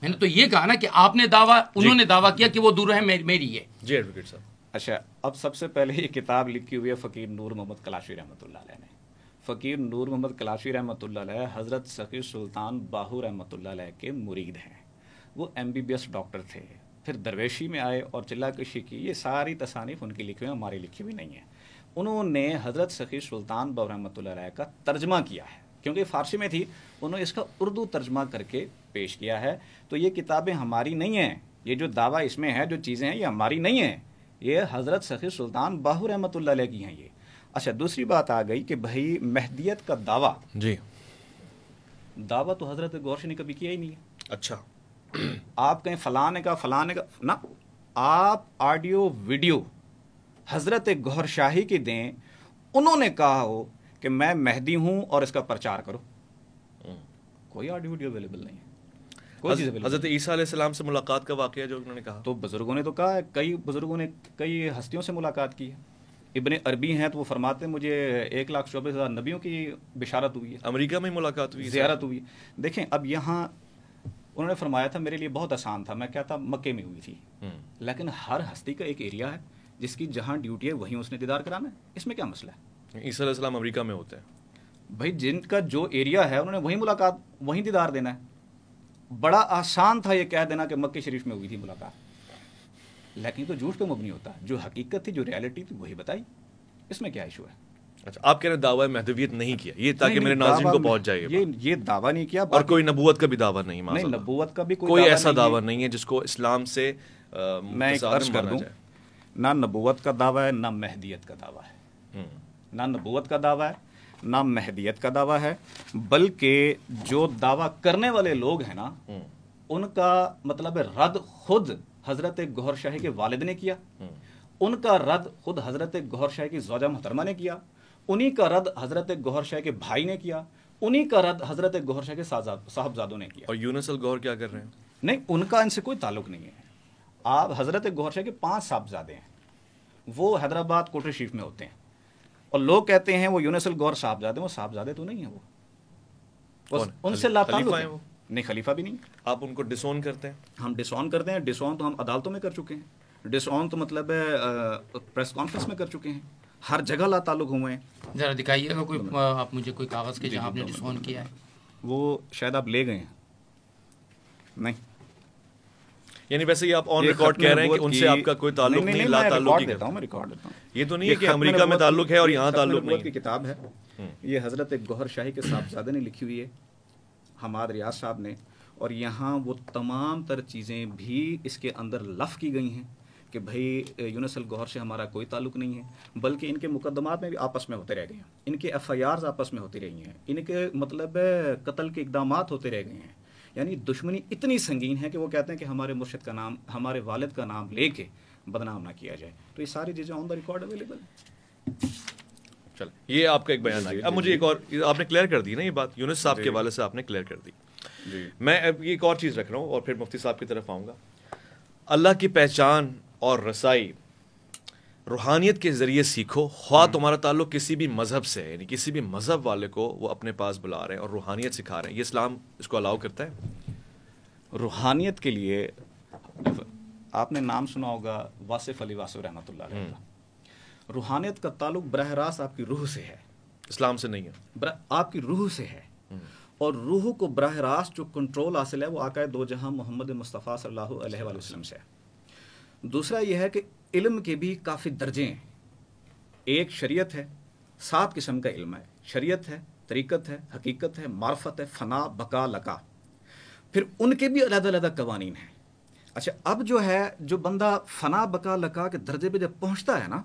میں نے تو یہ کہا نا کہ آپ نے دعویٰ، انہوں نے دعویٰ کیا کہ وہ 2 روحیں میری ہے.
جی ایڈوکیٹ صاحب.
اچھا، اب سب سے پہلے یہ کتاب لکھی ہوئی ہے فقیر نور محمد کلاشوی رحمۃ اللہ علیہ نے. فقیر نور محمد کلاشوی رحمۃ اللہ علیہ حضرت سخی سلطان باہو رحمۃ اللہ علیہ کے مرید ہیں. وہ MBBS ڈاکٹر تھے، پھر درویشی میں آئے اور چلا کشی کی. یہ ساری تصانیف ان کی لکھی ہوئی، ہماری لکھی ہوئی نہیں ہے. انہوں نے حضرت سخی سلطان باہو رحمۃ اللہ علیہ کا ترجمہ کیا ہے، کیونکہ فارسی میں تھی. انہوں نے اس کا اردو ترجمہ کر کے پیش کیا ہے. تو یہ کتابیں ہماری نہیں ہیں. یہ جو دعویٰ اس میں ہے، جو چیزیں ہیں، یہ ہماری نہیں ہیں. یہ حضرت سخی سلطان باہو رحمۃ اللہ علیہ کی ہیں یہ. اچھا، دوسری بات آ گئی کہ بھائی مہدیت کا دعویٰ.
جی،
دعویٰ تو حضرت گوہر شاہی نے کبھی کیا ہی نہیں ہے.
اچھا،
آپ کہیں فلاں نے کہا نہ، آپ آڈیو ویڈیو حضرت گوہر شاہی کی دیں. انہوں نے کہا ہو کہ میں مہدی ہوں اور اس کا پرچار کرو. کوئی آڈیو ویڈیو اویلیبل نہیں ہے، کوئی چیز اویلیبل.
حضرت عیسیٰ علیہ السلام سے ملاقات کا واقعہ جو انہوں نے کہا،
تو بزرگوں نے تو کہا ہے، کئی بزرگوں نے کئی ہستیوں سے ملاقات کی ہے. ابن عربی ہیں تو وہ فرماتے ہیں مجھے 1,24,000 نبیوں کی بشارت ہوئی ہے.
امریکہ میں ملاقات ہوئی،
زیارت ہوئی. دیکھیں اب یہاں انہوں نے فرمایا تھا میرے لیے بہت آسان تھا، میں کہتا مکے میں ہوئی تھی. لیکن ہر ہستی کا ایک ایریا ہے جس کی جہاں ڈیوٹی ہے وہیں اس نے دیدار کرانا ہے. اس میں کیا مسئلہ ہے؟
عیسیٰ علیہ السلام امریکہ میں ہوتے ہیں
بھائی، جن کا جو ایریا ہے انہوں نے وہیں ملاقات، وہیں دیدار دینا ہے. بڑا آسان تھا یہ کہہ دینا کہ مکہ شریف میں ہوئی تھی ملاقات. لیکن تو جھوٹ پہ مبنی ہوتا ہے. جو حقیقت تھی، جو ریالٹی تھی، وہی بتائی. اس میں کیا ایشو ہے؟
اچھا، آپ کہہ رہے ہیں دعویٰ مہدویت نہیں کیا، یہ تاکہ میرے ناظرین کو پہنچ جائے.
یہ دعویٰ نہیں کیا،
اور کوئی نبوت کا بھی دعویٰ نہیں.
نہیں، نبوت کا بھی
کوئی ایسا دعویٰ نہیں ہے جس کو اسلام سے
میں عرض کر دوں. نہ نبوت کا دعویٰ ہے، نہ مہدیت کا دعویٰ ہے. نہ نبوت کا دعویٰ ہے، نہ مہدیت کا دعویٰ ہے. بلکہ جو دعویٰ کرنے والے لوگ ہیں نا، ان کا مطلب رد خود حضرت گوہر شاہی کے والد نے کیا. ان کا رد خود حضرت گوہر شاہی کی زوجہ محترمہ نے کیا. انہی کا رد حضرت گوہر شاہی کے بھائی نے کیا. انہی کا رد حضرت گوہر شاہی کے صاحبزادوں نے کیا.
اور یونس الگوہر کیا کر رہے ہیں؟
نہیں، ان کا ان سے کوئی تعلق نہیں ہے. آپ حضرت گوہر شاہی کے 5 صاحبزادے ہیں، وہ حیدرآباد کوٹری شریف میں ہوتے ہیں. اور لوگ کہتے ہیں وہ یونس الگوہر صاحبزادے، وہ صاحبزادے تو نہیں ہیں. وہ ان سے لا تعلق ہیں. نہیں، خلیفہ بھی نہیں.
آپ ان کو ڈسون کرتے ہیں؟
ہم ڈسون کرتے ہیں. ڈسون تو ہم عدالتوں میں کر چکے ہیں. ڈسون تو مطلب پریس کانفرنس میں کر چکے ہیں. ہر جگہ لا تعلق ہوئے ہیں.
ذرا دکھائیے گا کوئی آپ مجھے کوئی کاغذ کے جہاں آپ نے ڈسون کیا ہے.
وہ شاید آپ لے گئے ہیں. نہیں،
یعنی ویسے یہ آپ آن ریکارڈ کہہ رہے ہیں کہ ان سے آپ کا کوئی تعلق نہیں. لا تعلق
دیتا ہوں، میں ریکارڈ دیتا ہوں.
یہ تو نہیں ہے کہ امریکہ میں تعلق ہے اور یہاں تعلق نہیں.
کی کتاب ہے یہ، حضرت گوہر شاہی کے صاحبزادے نے لکھی ہوئی ہے، حماد ریاض صاحب نے. اور یہاں وہ تمام تر چیزیں بھی اس کے اندر لف کی گئی ہیں کہ بھائی یونس الگوہر سے ہمارا کوئی تعلق نہیں ہے، بلکہ ان کے مقدمات میں بھی آپس میں ہوتے رہ گئے ہیں. ان کے FIRs آپس میں ہوتی رہی ہیں. ان کے مطلب قتل کے اقدامات ہوتے رہ گئے ہیں. یعنی دشمنی اتنی سنگین ہے کہ وہ کہتے ہیں کہ ہمارے مرشد کا نام، ہمارے والد کا نام لے کے بدنام نہ کیا جائے. تو یہ ساری چیزیں آن دا ریکارڈ اویلیبل ہیں.
چلیں یہ آپ کا ایک بیان آ گیا. اب مجھے ایک اور آپ نے کلیئر کر دی نا یہ بات یونس صاحب کے حوالے سے آپ نے کلیئر کر دی. میں اب یہ ایک اور چیز رکھ رہا ہوں اور پھر مفتی صاحب کی طرف آؤں گا. اللہ کی پہچان اور رسائی روحانیت کے ذریعے سیکھو, خواہ تمہارا تعلق کسی بھی مذہب سے ہے, یعنی کسی بھی مذہب والے کو وہ اپنے پاس بلا رہے ہیں اور روحانیت سکھا رہے ہیں, یہ اسلام اس کو الاؤ کرتا ہے؟
روحانیت کے لیے آپ نے نام سنا ہوگا واصف علی واسف رحمۃ اللہ علیہ کا. روحانیت کا تعلق براہ راست آپ کی روح سے ہے, اسلام سے نہیں ہے, آپ کی روح سے ہے. اور روح کو براہ راست جو کنٹرول حاصل ہے وہ آقا دو جہاں محمد مصطفیٰ صلی اللہ علیہ وآلہ وسلم سے ہے. دوسرا یہ ہے کہ علم کے بھی کافی درجے ہیں. ایک شریعت ہے, 7 قسم کا علم ہے. شریعت ہے, طریقت ہے, حقیقت ہے, معرفت ہے, فنا, بقا, لقا. پھر ان کے بھی علیحدہ علیحدہ قوانین ہیں. اچھا اب جو ہے جو بندہ فنا, بقا, لقا کے درجے پہ جب پہنچتا ہے نا,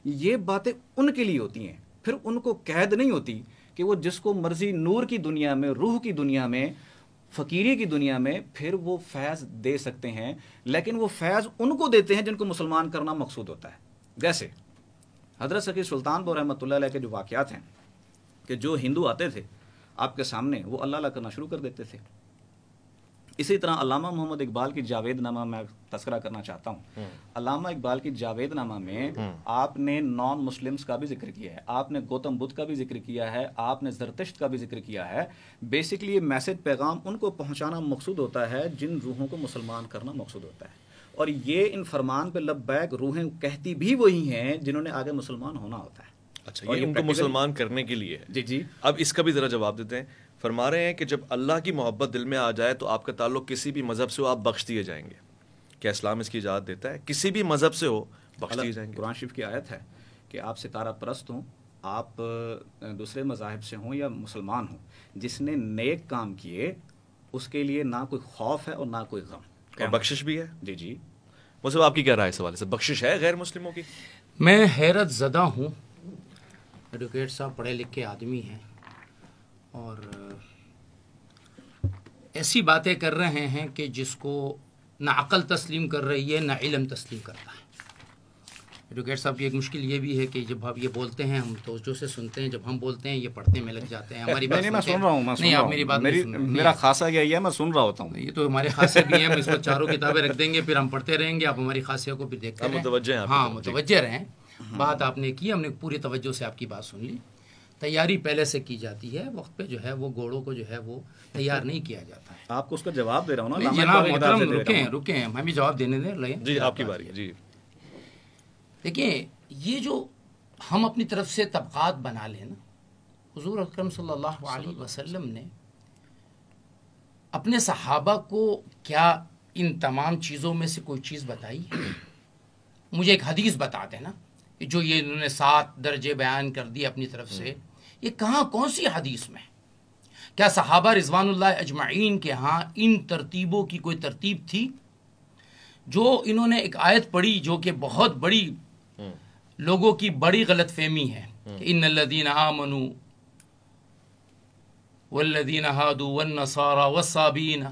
یہ باتیں ان کے لیے ہوتی ہیں. پھر ان کو قید نہیں ہوتی کہ وہ جس کو مرضی نور کی دنیا میں, روح کی دنیا میں, فقیری کی دنیا میں پھر وہ فیض دے سکتے ہیں. لیکن وہ فیض ان کو دیتے ہیں جن کو مسلمان کرنا مقصود ہوتا ہے. جیسے حضرت سخی سلطان بو رحمۃ اللہ علیہ کے جو واقعات ہیں کہ جو ہندو آتے تھے آپ کے سامنے وہ اللہ اللہ کرنا شروع کر دیتے تھے. اسی طرح علامہ محمد اقبال کی جاوید نامہ میں تذکرہ کرنا چاہتا ہوں. علامہ اقبال کی جاوید نامہ میں آپ نے نان مسلمز کا بھی ذکر کیا ہے, آپ نے گوتم بدھ کا بھی ذکر کیا ہے, آپ نے زرتشت کا بھی ذکر کیا ہے. بیسکلی یہ میسج پیغام ان کو پہنچانا مقصود ہوتا ہے جن روحوں کو مسلمان کرنا مقصود ہوتا ہے. اور یہ ان فرمان پہ لبیک روحیں کہتی بھی وہی ہیں جنہوں نے آگے مسلمان ہونا ہوتا ہے.
اچھا یہ ان کو مسلمان کرنے کے لیے.
جی
اب اس کا بھی ذرا جواب دیتے ہیں. فرما رہے ہیں کہ جب اللہ کی محبت دل میں آ جائے تو آپ کا تعلق کسی بھی مذہب سے ہو آپ بخش دیے جائیں گے. کیا اسلام اس کی اجازت دیتا ہے؟ کسی بھی مذہب سے ہو بخش دیے جائیں گے.
قرآن شریف کی آیت ہے کہ آپ ستارہ پرست ہوں, آپ دوسرے مذاہب سے ہوں یا مسلمان ہوں, جس نے نیک کام کیے اس کے لیے نہ کوئی خوف ہے اور نہ کوئی غم.
اور بخشش بھی ہے.
جی
مصعب آپ کی کیا رائے اس حوالے سے, بخشش ہے غیر مسلموں کی؟
میں حیرت زدہ ہوں. ایڈوکیٹ صاحب پڑھے لکھے آدمی ہیں اور ایسی باتیں کر رہے ہیں کہ جس کو نہ عقل تسلیم کر رہی ہے نہ علم تسلیم کرتا ہے. ایڈوکیٹ صاحب کی ایک مشکل یہ بھی ہے کہ جب آپ یہ بولتے ہیں ہم توجہ سے سنتے ہیں, جب ہم بولتے ہیں یہ پڑھنے میں لگ جاتے ہیں. ہماری بات
میں سن رہا ہوں,
نہیں آپ میری بات نہیں سن رہے.
میرا خاصہ یہی ہے, میں سن رہا ہوتا ہوں.
یہ تو ہمارے خاصے بھی ہیں, ہم اس پر چاروں کتابیں رکھ دیں گے پھر ہم پڑھتے رہیں گے, آپ ہماری خاصیہ کو بھی دیکھتے رہیں.
متوجہ ہیں.
ہاں متوجہ رہیں. بات آپ نے کی, ہم نے پوری توجہ سے آپ کی بات سن لی. تیاری پہلے سے کی جاتی ہے, وقت پہ جو ہے وہ گھوڑوں کو جو ہے وہ تیار نہیں کیا جاتا ہے.
آپ کو اس کا جواب دے رہا ہوں نا
جناب محترم, رکیں ہمیں بھی جواب دینے دیں.
جی آپ کی باری ہے. جی
دیکھیں یہ جو ہم اپنی طرف سے طبقات بنا لیں نا, حضور اکرم صلی اللہ علیہ وسلم نے اپنے صحابہ کو کیا ان تمام چیزوں میں سے کوئی چیز بتائی ہے؟ مجھے ایک حدیث بتا دینا جو یہ انہوں نے 7 درجے بیان کر دیے اپنی طرف سے, یہ کہاں کون سی حدیث میں؟ کیا صحابہ رضوان اللہ اجمعین کے ہاں ان ترتیبوں کی کوئی ترتیب تھی؟ جو انہوں نے ایک آیت پڑھی جو کہ بہت بڑی لوگوں کی بڑی غلط فہمی ہے کہ ان الذین آمنوا والذین ہادوا والنصارى والصابین,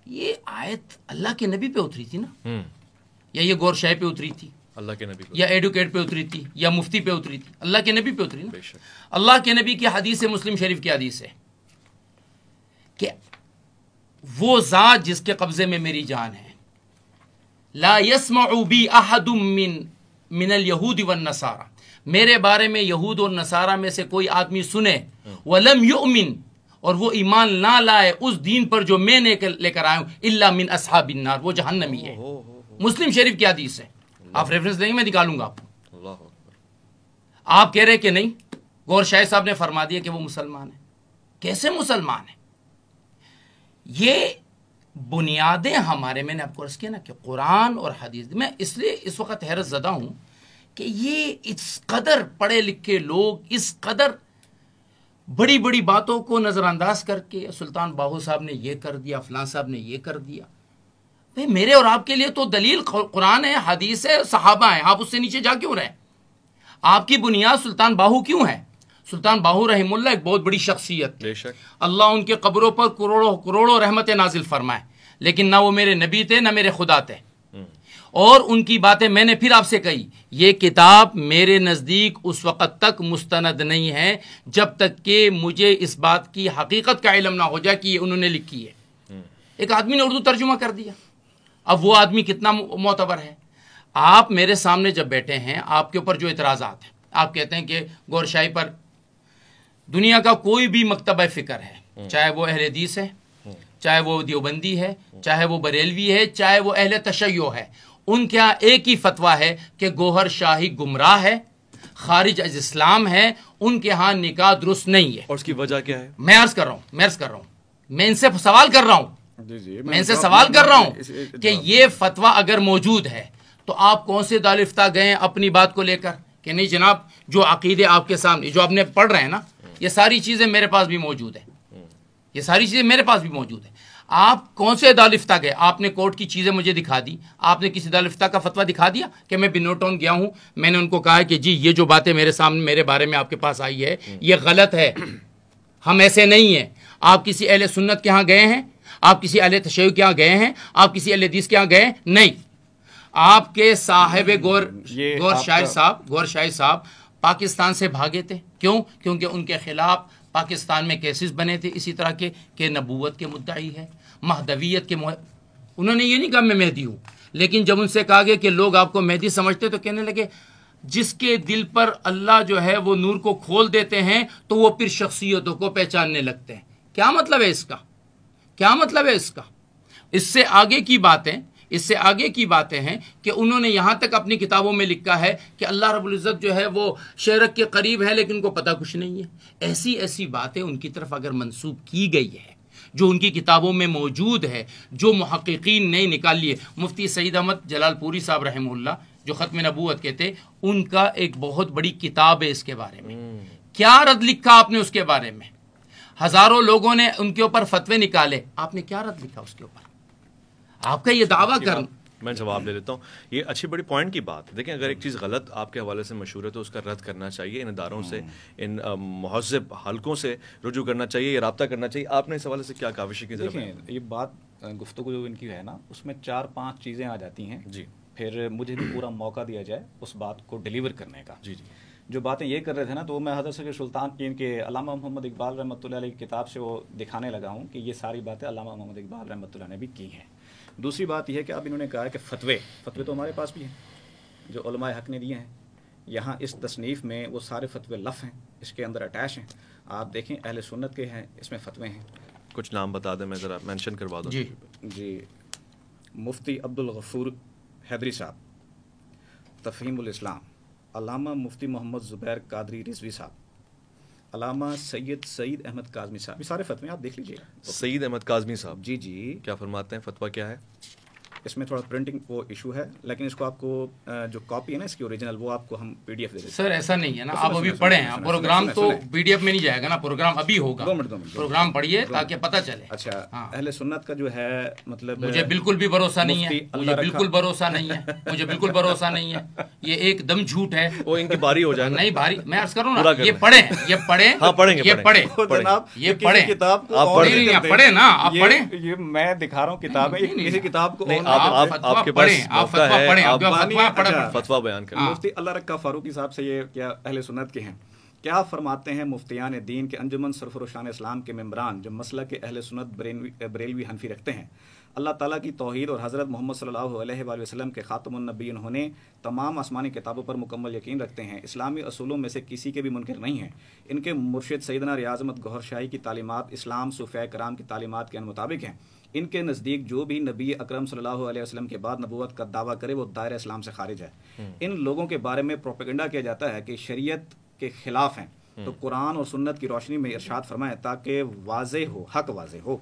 یہ آیت اللہ کے نبی پہ اتری تھی نا, یا یہ گور شاہ پہ اتری تھی,
اللہ کے نبی
یا ایڈوکیٹ پہ اتری تھی, یا مفتی پہ اتری تھی؟ اللہ کے نبی پہ اتری نا. اللہ کے نبی کی حدیث ہے, مسلم شریف کی حدیث ہے کہ وہ ذات جس کے قبضے میں میری جان ہے, لا يسمع بی احد من الیہود والنصارى, میرے بارے میں یہود اور نصارہ میں سے کوئی آدمی سنے, ولم یؤمن, اور وہ ایمان نہ لائے اس دین پر جو میں نے لے کر آیا ہوں, الا من اصحاب النار, وہ جہنمی ہے. مسلم شریف کی حدیث ہے, آپ ریفرنس دیں گے میں نکالوں گا آپ کو. آپ کہہ رہے کہ نہیں, گور شاہ صاحب نے فرما دیا کہ وہ مسلمان ہے. کیسے مسلمان ہے؟ یہ بنیادیں ہمارے, میں نے آپ کو عرض کیا نا کہ قرآن اور حدیث. میں اس لیے اس وقت حیرت زدہ ہوں کہ یہ اس قدر پڑھے لکھے لوگ اس قدر بڑی بڑی باتوں کو نظر انداز کر کے سلطان باہو صاحب نے یہ کر دیا, فلاں صاحب نے یہ کر دیا. بھئی میرے اور آپ کے لیے تو دلیل قرآن ہے, حدیث ہے, صحابہ ہیں. آپ اس سے نیچے جا کیوں رہے؟ آپ کی بنیاد سلطان باہو کیوں ہے؟ سلطان باہو رحم اللہ ایک بہت بڑی شخصیت,
بے شک
اللہ ان کے قبروں پر کروڑوں کروڑوں رحمت نازل فرمائے, لیکن نہ وہ میرے نبی تھے نہ میرے خدا تھے. اور ان کی باتیں میں نے پھر آپ سے کہی، یہ کتاب میرے نزدیک اس وقت تک مستند نہیں ہے جب تک کہ مجھے اس بات کی حقیقت کا علم نہ ہو جائے کہ یہ انہوں نے لکھی ہے۔ ایک آدمی نے اردو ترجمہ کر دیا، اب وہ آدمی کتنا معتبر ہے؟ آپ میرے سامنے جب بیٹھے ہیں، آپ کے اوپر جو اعتراضات ہیں، آپ کہتے ہیں کہ گور شاہی پر دنیا کا کوئی بھی مکتبہ فکر ہے، چاہے وہ اہل حدیث ہے، چاہے وہ دیوبندی ہے، چاہے وہ بریلوی ہے، چاہے وہ اہل تشیع ہے، ان کے ہاں ایک ہی فتویٰ ہے کہ گوہر شاہی گمراہ ہے، خارج از اسلام ہے، ان کے ہاں نکاح درست نہیں ہے۔
اور اس کی وجہ کیا ہے؟
میں عرض کر رہا ہوں، میں ان سے سوال کر رہا ہوں، میں ان سے سوال کر رہا ہوں کہ یہ فتویٰ اگر موجود ہے تو آپ کون سے دارالفتہ گئے اپنی بات کو لے کر کہ نہیں جناب جو عقیدے آپ کے سامنے جو آپ نے پڑھ رہے ہیں نا، یہ ساری چیزیں میرے پاس بھی موجود ہیں، یہ ساری چیزیں میرے پاس بھی موجود ہیں۔ آپ کون سے دارالفتہ گئے؟ آپ نے کورٹ کی چیزیں مجھے دکھا دی، آپ نے کسی دارالفتہ کا فتویٰ دکھا دیا کہ میں بنو ٹاؤن گیا ہوں، میں نے ان کو کہا کہ جی یہ جو باتیں میرے سامنے میرے بارے میں آپ کے پاس آئی ہے یہ غلط ہے، ہم ایسے نہیں ہیں۔ آپ کسی اہل سنت کے ہاں گئے ہیں؟ آپ کسی اہل تشیع کے ہاں گئے ہیں؟ آپ کسی اہل حدیث کے ہاں گئے ہیں؟ نہیں۔ آپ کے صاحب گور شاہی صاحب پاکستان سے بھاگے تھے، کیوں؟ کیونکہ ان کے خلاف پاکستان میں کیسز بنے تھے اسی طرح کے کہ نبوت کے مدعی ہے، مہدویت کے انہوں نے یہ نہیں کہا میں مہدی ہوں، لیکن جب ان سے کہا گیا کہ لوگ آپ کو مہدی سمجھتے تو کہنے لگے جس کے دل پر اللہ جو ہے وہ نور کو کھول دیتے ہیں تو وہ پھر شخصیتوں کو پہچاننے لگتے ہیں۔ کیا مطلب ہے اس کا؟ کیا مطلب ہے اس کا؟ اس سے آگے کی باتیں ہیں کہ انہوں نے یہاں تک اپنی کتابوں میں لکھا ہے کہ اللہ رب العزت جو ہے وہ شرک کے قریب ہے لیکن ان کو پتہ کچھ نہیں ہے۔ ایسی باتیں ان کی طرف اگر منسوب کی گئی ہے جو ان کی کتابوں میں موجود ہے، جو محققین نے نکال لیے، مفتی سعید احمد جلال پوری صاحب رحمہ اللہ جو ختم نبوت کے تھے، ان کا ایک بہت بڑی کتاب ہے اس کے بارے میں۔ کیا رد لکھا آپ نے اس کے بارے میں؟ ہزاروں لوگوں نے ان کے اوپر فتوے نکالے، آپ نے کیا رد لکھا اس کے اوپر؟ آپ کا یہ دعویٰ کرنا،
میں جواب دے دیتا ہوں۔ یہ اچھی بڑی پوائنٹ کی بات۔ دیکھیں اگر ایک چیز غلط آپ کے حوالے سے مشہور ہے تو اس کا رد کرنا چاہیے، ان اداروں سے، ان مہذب حلقوں سے رجوع کرنا چاہیے، یہ رابطہ کرنا چاہیے۔ آپ نے اس حوالے سے کیا کاوشیں کی؟
دیکھیں یہ بات گفتگو جو ان کی ہے نا، اس میں 4-5 چیزیں آ جاتی ہیں
جی،
پھر مجھے بھی پورا موقع دیا جائے اس بات کو ڈیلیور کرنے کا۔
جی جی،
جو باتیں یہ کر رہے تھے نا، تو میں حضرت شیخ سلطان کے علامہ محمد اقبال رحمۃ اللہ علیہ کی کتاب سے وہ دکھانے لگا ہوں کہ یہ ساری باتیں علامہ محمد اقبال رحمۃ اللہ نے بھی کی ہیں۔ دوسری بات یہ ہے کہ اب انہوں نے کہا کہ فتوے تو ہمارے پاس بھی ہیں جو علماء حق نے دیے ہیں، یہاں اس تصنیف میں وہ سارے فتوے لف ہیں، اس کے اندر اٹیچ ہیں، آپ دیکھیں اہل سنت کے ہیں، اس میں فتوے ہیں۔
کچھ نام بتا دیں، میں ذرا مینشن کروا دوں۔
جی مفتی عبدالغفور حیدری صاحب، تفہیم الاسلام، علامہ مفتی محمد زبیر قادری رضوی صاحب، علامہ سعید احمد کاظمی صاحب، یہ سارے فتوے آپ دیکھ لیجیے۔
سعید احمد کاظمی صاحب
جی جی،
کیا فرماتے ہیں؟ فتویٰ کیا ہے؟
اس میں تھوڑا پرنٹنگ وہ ایشو ہے، لیکن اس کو آپ کو جو کاپی ہے نا اس کی اوریجنل، وہ آپ کو ہم پی ڈی ایف دے دیتے ہیں۔
سر ایسا نہیں ہے نا، آپ ابھی پڑھیں، پروگرام تو پی ڈی ایف میں نہیں جائے گا نا، پروگرام ابھی ہوگا، پروگرام پڑھیے تاکہ پتہ چلے۔
اچھا، اہل سنت کا جو ہے مطلب
مجھے بالکل بھی بھروسہ نہیں ہے، مجھے بالکل بھروسہ نہیں ہے، مجھے بالکل بھروسہ نہیں ہے، یہ ایک دم جھوٹ ہے۔
وہ ان کی باری ہو جائے
نہیں بھاری، میں عرض کروں نا، یہ پڑھیں، یہ پڑھیں،
ہاں پڑھیں گے،
یہ پڑھیں، یہ پڑھیں،
کتاب کو
آپ
پڑھیں نا، آپ پڑھیں،
یہ میں دکھا رہا ہوں کتاب ہے، کسی کتاب کو
آپ کے پاس فتویٰ بیان کریں۔
مفتی اللہ رکھا فاروقی صاحب سے یہ کیا اہل سنت کے ہیں، کیا فرماتے ہیں مفتیان دین کے انجمن سرفر و شان اسلام کے ممبران جو مسلک کے اہل سنت بریلوی حنفی رکھتے ہیں، اللہ تعالیٰ کی توحید اور حضرت محمد صلی اللہ علیہ وآلہ وسلم کے خاتم النبیین ہونے، تمام آسمانی کتابوں پر مکمل یقین رکھتے ہیں، اسلامی اصولوں میں سے کسی کے بھی منکر نہیں ہیں، ان کے مرشد سیدنا ریاض احمد گوہر شاہی کی تعلیمات اسلام صوفیاء کرام کی تعلیمات کے مطابق ہیں، ان کے نزدیک جو بھی نبی اکرم صلی اللہ علیہ وسلم کے بعد نبوت کا دعویٰ کرے وہ دائرہ اسلام سے خارج ہے۔ ان لوگوں کے بارے میں پروپیگنڈا کیا جاتا ہے کہ شریعت کے خلاف ہیں، تو قرآن اور سنت کی روشنی میں ارشاد فرمائے تاکہ واضح ہو، حق واضح ہو۔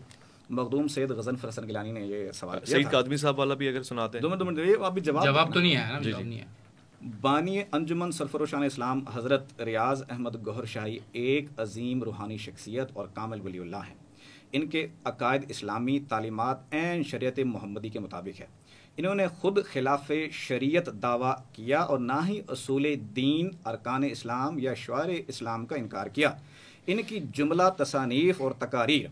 مخدوم سید غضنفر حسن گیلانی نے یہ سوال کیا
سعید کاظمی صاحب والا بھی اگر سناتے ہیں۔
2 منٹ ابھی
جواب تو نہیں ہے نا۔
بانی انجمن سرفر و شان اسلام حضرت ریاض احمد گوہر شاہی ایک عظیم روحانی شخصیت اور کامل ولی اللہ ہیں، ان کے عقائد اسلامی تعلیمات عین شریعت محمدی کے مطابق ہے، انہوں نے خود خلاف شریعت دعویٰ کیا اور نہ ہی اصول دین، ارکان اسلام یا شعائر اسلام کا انکار کیا، ان کی جملہ تصانیف اور تقاریر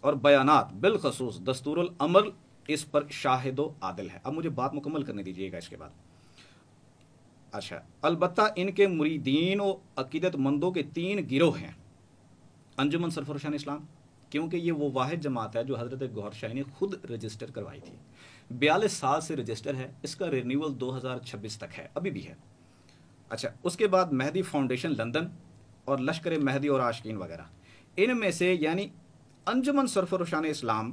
اور بیانات بالخصوص دستور العمل اس پر شاہد و عادل ہے. اب مجھے بات مکمل کرنے دیجیے گا اس کے بعد. اچھا، البتہ ان کے مریدین و عقیدت مندوں کے 3 گروہ ہیں. انجمن سرفراشان اسلام، کیونکہ یہ وہ واحد جماعت ہے جو حضرت گوہر شاہی نے خود رجسٹر کروائی تھی. 42 سال سے رجسٹر ہے، اس کا رینیول 2026 تک ہے، ابھی بھی ہے. اچھا، اس کے بعد مہدی فاؤنڈیشن لندن اور لشکر مہدی اور عاشقین وغیرہ. ان میں سے یعنی انجمن سرفراشان اسلام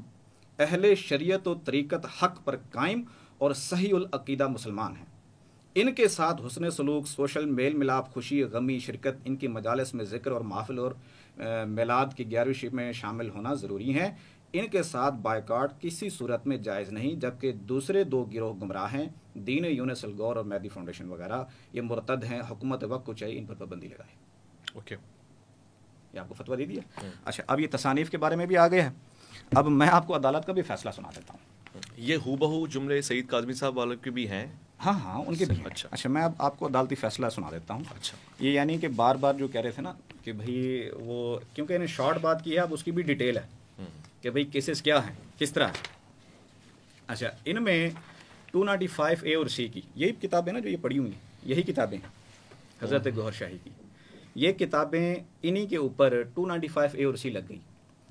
اہل شریعت و طریقت حق پر قائم اور صحیح العقیدہ مسلمان ہیں. ان کے ساتھ حسن سلوک، سوشل میل ملاپ، خوشی غمی شرکت، ان کی مجالس میں ذکر اور محفل اور میلاد کی 11ویں شب میں شامل ہونا ضروری ہیں. ان کے ساتھ بائیکاٹ کسی صورت میں جائز نہیں. جبکہ دوسرے 2 گروہ گمراہ ہیں، دین یونس الگور اور مہدی فاؤنڈیشن وغیرہ، یہ مرتد ہیں. حکومت وقت کو چاہیے ان پر پابندی لگائے.
اوکے،
یہ آپ کو فتویٰ دے دیا. اچھا، اب یہ تصانیف کے بارے میں بھی آ گیا ہے. اب میں آپ کو عدالت کا بھی فیصلہ سنا دیتا ہوں.
یہ ہو بہو جملے سعید کاظمی صاحب والے کے بھی ہیں؟
ہاں ان کے بھی ہیں. اچھا، میں اب آپ کو عدالتی فیصلہ سنا دیتا ہوں.
اچھا،
یہ یعنی کہ بار بار جو کہہ رہے تھے نا کہ بھائی وہ، کیونکہ انہیں شارٹ بات کی ہے، اب اس کی بھی ڈیٹیل ہے کہ بھئی کیسز کیا ہیں، کس طرح ہے. اچھا، ان میں 295A اور C کی یہی کتابیں نا جو یہ پڑھی ہوئی ہیں، یہی کتابیں ہیں حضرت گوہر شاہی کی. یہ کتابیں انہی کے اوپر 295A اور C لگ گئی.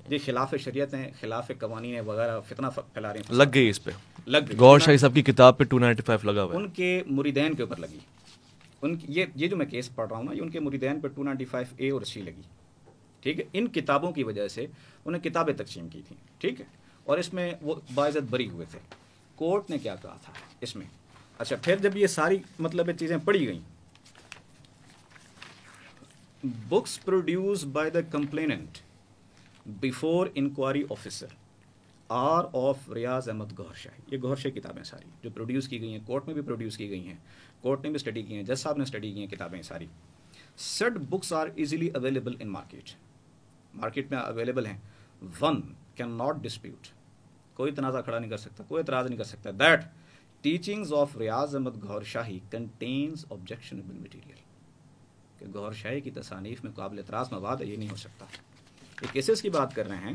یہ خلاف شریعت ہیں، خلاف قوانین ہیں وغیرہ، فتنہ پھیلا رہے ہیں.
لگ گئی اس پہ،
لگ گئی.
گوہر شاہی صاحب کی کتاب پہ 295 لگا ہوا ہے.
ان کے مریدین کے اوپر لگی. یہ جو میں کیس پڑھ رہا ہوں نا، یہ ان کے مریدین پہ 295A اور C لگی. ٹھیک ہے، ان کتابوں کی وجہ سے انہیں کتابیں تقسیم کی تھیں. ٹھیک ہے، اور اس میں وہ باعزت بری ہوئے تھے. کورٹ نے کیا کہا تھا اس میں. اچھا، پھر جب یہ ساری مطلب چیزیں پڑھی گئیں، books produce by the complainant before inquiry officer R of Riaz Ahmad Gohar Shahi. یہ گوہر شاہی کتابیں ساری جو پروڈیوس کی گئی ہیں، کورٹ میں بھی پروڈیوس کی گئی ہیں، کورٹ نے بھی اسٹڈی کی ہیں، جج صاحب نے اسٹڈی کی ہیں کتابیں ساری. Set books are easily available in market. Market میں اویلیبل ہیں. 1 کین ناٹ ڈسپیوٹ، کوئی تنازع کھڑا نہیں کر سکتا، کوئی اعتراض نہیں کر سکتا، that teachings of Riaz Ahmad Gohar shahi contains objectionable material, کہ گوہر شاہی کی تصانیف میں قابل اعتراض مواد ہے، یہ نہیں ہو سکتا. یہ کیسز کی بات کر رہے ہیں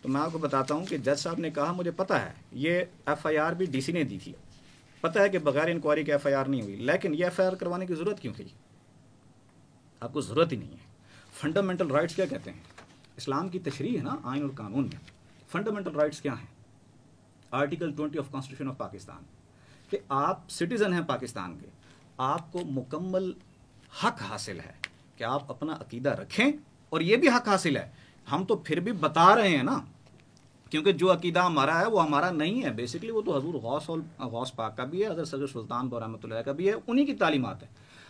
تو میں آپ کو بتاتا ہوں کہ جج صاحب نے کہا مجھے پتہ ہے یہ FIR بھی DC نے دی تھی، پتہ ہے کہ بغیر انکوائری کے FIR نہیں ہوئی، لیکن یہ FIR کروانے کی ضرورت کیوں تھی؟ آپ کو ضرورت ہی نہیں ہے. فنڈامنٹل رائٹس کیا کہتے ہیں؟ اسلام کی تشریح ہے نا آئین اور قانون میں. فنڈامنٹل رائٹس کیا ہیں؟ Article 20 of constitution of Pakistan, کہ آپ سٹیزن ہیں پاکستان کے، آپ کو مکمل حق حاصل ہے کہ آپ اپنا عقیدہ رکھیں، اور یہ بھی حق حاصل ہے. ہم تو پھر بھی بتا رہے ہیں نا، کیونکہ جو عقیدہ ہمارا ہے وہ ہمارا نہیں ہے بیسکلی، وہ تو حضور غوث پاک کا بھی ہے، حضرت سید سلطان بہو رحمۃ اللہ کا بھی ہے، انہی کی تعلیمات ہے.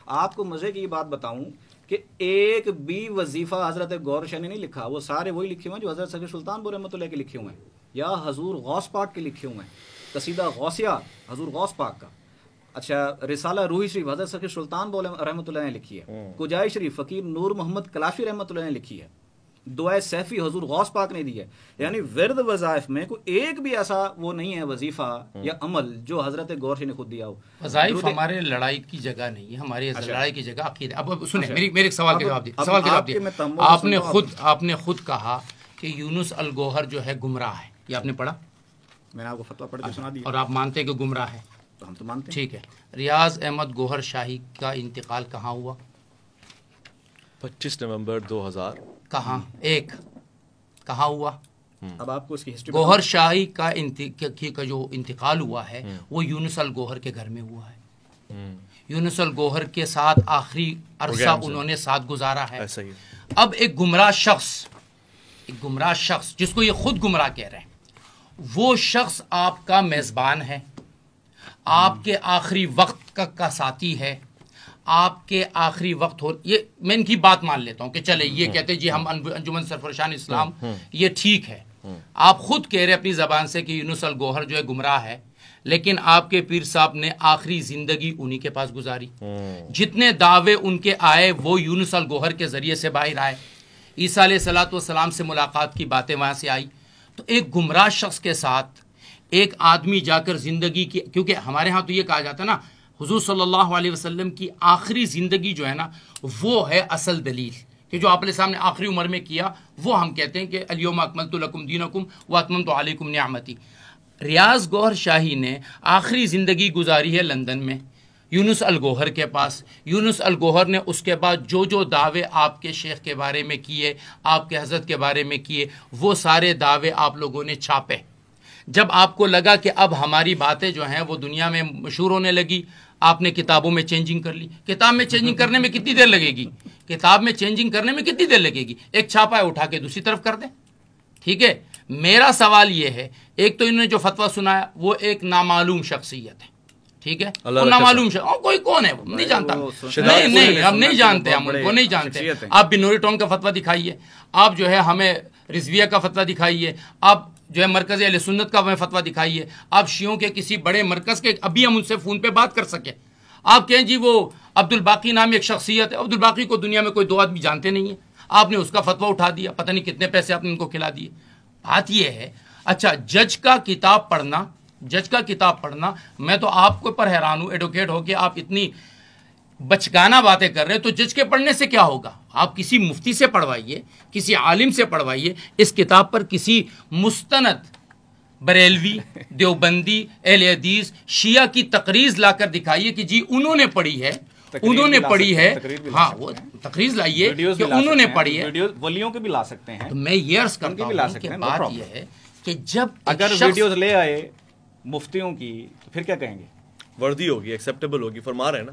آپ کو مزے کی یہ بات بتاؤں کہ ایک بھی وظیفہ حضرت گوہر شاہی نے نہیں لکھا، وہ سارے وہی لکھے ہوئے ہیں جو حضرت سید سلطان بہو رحمۃ اللہ کے لکھے ہوئے ہیں، یا حضور غوث پاک کے لکھے ہوئے ہیں. قصیدہ غوثیہ حضور غوث پاک کا. اچھا، رسالہ روحی شریف حضرت سید سلطان بہو رحمۃ اللہ نے لکھی ہے. کجائی شریف فقیر نور محمد کلاشی رحمۃ اللہ نے لکھی ہے. دعائے سیفی حضور غوث پاک نے دی ہے. یعنی ورد وظائف میں کوئی ایک بھی ایسا وہ نہیں ہے وظیفہ یا عمل جو حضرت گوہر شاہی نے خود دیا ہو.
وظائف ہمارے لڑائی کی جگہ نہیں ہے، ہماری لڑائی کی جگہ عقیدہ. اب سنیں میرے ایک سوال کا جواب دیں. آپ نے خود کہا کہ یونس الگوہر جو ہے گمراہ ہے، یہ آپ نے پڑھا؟
میں نے آپ کو فتویٰ پڑھ کے سنا دیا.
اور آپ مانتے ہیں کہ گمراہ ہے؟
تو ہم تو مانتے ہیں.
ٹھیک ہے. ریاض احمد گوہر شاہی کا انتقال کہاں ہوا؟
25 نومبر 2000.
کہاں کہاں ہوا؟
اب آپ کو اس کی ہسٹری.
گوہر شاہی کا جو انتقال ہوا ہے وہ یونس الگوہر کے گھر میں ہوا ہے. یونس الگوہر کے ساتھ آخری عرصہ انہوں نے ساتھ گزارا ہے. اب ایک گمراہ شخص جس کو یہ خود گمراہ کہہ رہے ہیں، وہ شخص آپ کا میزبان ہے، آپ کے آخری وقت کا ساتھی ہے، آپ کے آخری وقت ہو. یہ میں ان کی بات مان لیتا ہوں کہ چلے یہ کہتے جی ہم انجمن سرفراشان اسلام، یہ ٹھیک ہے. آپ خود کہہ رہے اپنی زبان سے کہ یونس الگوہر جو ہے گمراہ ہے، لیکن آپ کے پیر صاحب نے آخری زندگی انہی کے پاس گزاری. جتنے دعوے ان کے آئے وہ یونس الگوہر کے ذریعے سے باہر آئے. عیسیٰ علیہ السلام سے ملاقات کی باتیں وہاں سے آئی. تو ایک گمراہ شخص کے ساتھ ایک آدمی جا کر زندگی کی، کیونکہ ہمارے ہاں تو یہ کہا جاتا ہے نا حضور صلی اللہ علیہ وسلم کی آخری زندگی جو ہے نا وہ ہے اصل دلیل، کہ جو آپ علیہ السلام نے آخری عمر میں کیا وہ ہم کہتے ہیں کہ الیوم اکملت لکم دینکم واتممت علیکم نعمتی. ریاض گوہر شاہی نے آخری زندگی گزاری ہے لندن میں یونس الگوہر کے پاس. یونس الگوہر نے اس کے بعد جو جو دعوے آپ کے شیخ کے بارے میں کیے، آپ کے حضرت کے بارے میں کیے، وہ سارے دعوے آپ لوگوں نے چھاپے. جب آپ کو لگا کہ اب ہماری باتیں جو ہیں وہ دنیا میں مشہور ہونے لگی، آپ نے کتابوں میں چینجنگ کر لی. کتاب میں چینجنگ کرنے میں کتنی دیر لگے گی؟ کتاب میں چینجنگ کرنے میں کتنی دیر لگے گی؟ ایک چھاپا ہے اٹھا کے دوسری طرف کر دیں. ٹھیک ہے، میرا سوال یہ ہے، ایک تو انہوں نے جو فتویٰ سنایا وہ ایک نامعلوم شخصیت ہے. ٹھیک ہے، وہ نامعلوم کوئی کون ہے وہ نہیں جانتا. نہیں ہم نہیں جانتے، ہم ان کو نہیں جانتے. آپ بنوری ٹون کا فتویٰ دکھائیے، آپ جو ہے ہمیں رضویہ کا فتویٰ دکھائیے، آپ جو ہے مرکز اہل سنت کا ہمیں فتویٰ دکھائیے، آپ شیعوں کے کسی بڑے مرکز کے، ابھی ہم ان سے فون پہ بات کر سکیں. آپ کہیں جی وہ عبد الباقی نامی ایک شخصیت ہے، عبد الباقی کو دنیا میں کوئی دو آدمی جانتے نہیں ہیں، آپ نے اس کا فتویٰ اٹھا دیا، پتہ نہیں کتنے پیسے آپ نے ان کو کھلا دیے. بات یہ ہے، اچھا جج کا کتاب پڑھنا، میں تو آپ کو پر حیران ہوں، ایڈوکیٹ ہو کے آپ اتنی بچگانہ باتیں کر رہے ہیں. تو جج کے پڑھنے سے کیا ہوگا؟ آپ کسی مفتی سے پڑھوائیے، کسی عالم سے پڑھوائیے. اس کتاب پر کسی مستند بریلوی، دیوبندی، اہل حدیث، شیعہ کی تقریر لا کر دکھائیے کہ جی انہوں نے پڑھی ہے، ہاں وہ تقریر لائیے کہ انہوں نے پڑھی ہے.
ولیوں کے بھی لا سکتے ہیں.
تو میں یہ عرض کرتا ہوں کہ بات یہ ہے کہ جب
اگر ویڈیوز لے آئے مفتیوں کی تو پھر کیا کہیں گے؟
وردی ہوگی، ایکسیپٹیبل ہوگی، فرما رہے ہیں نا.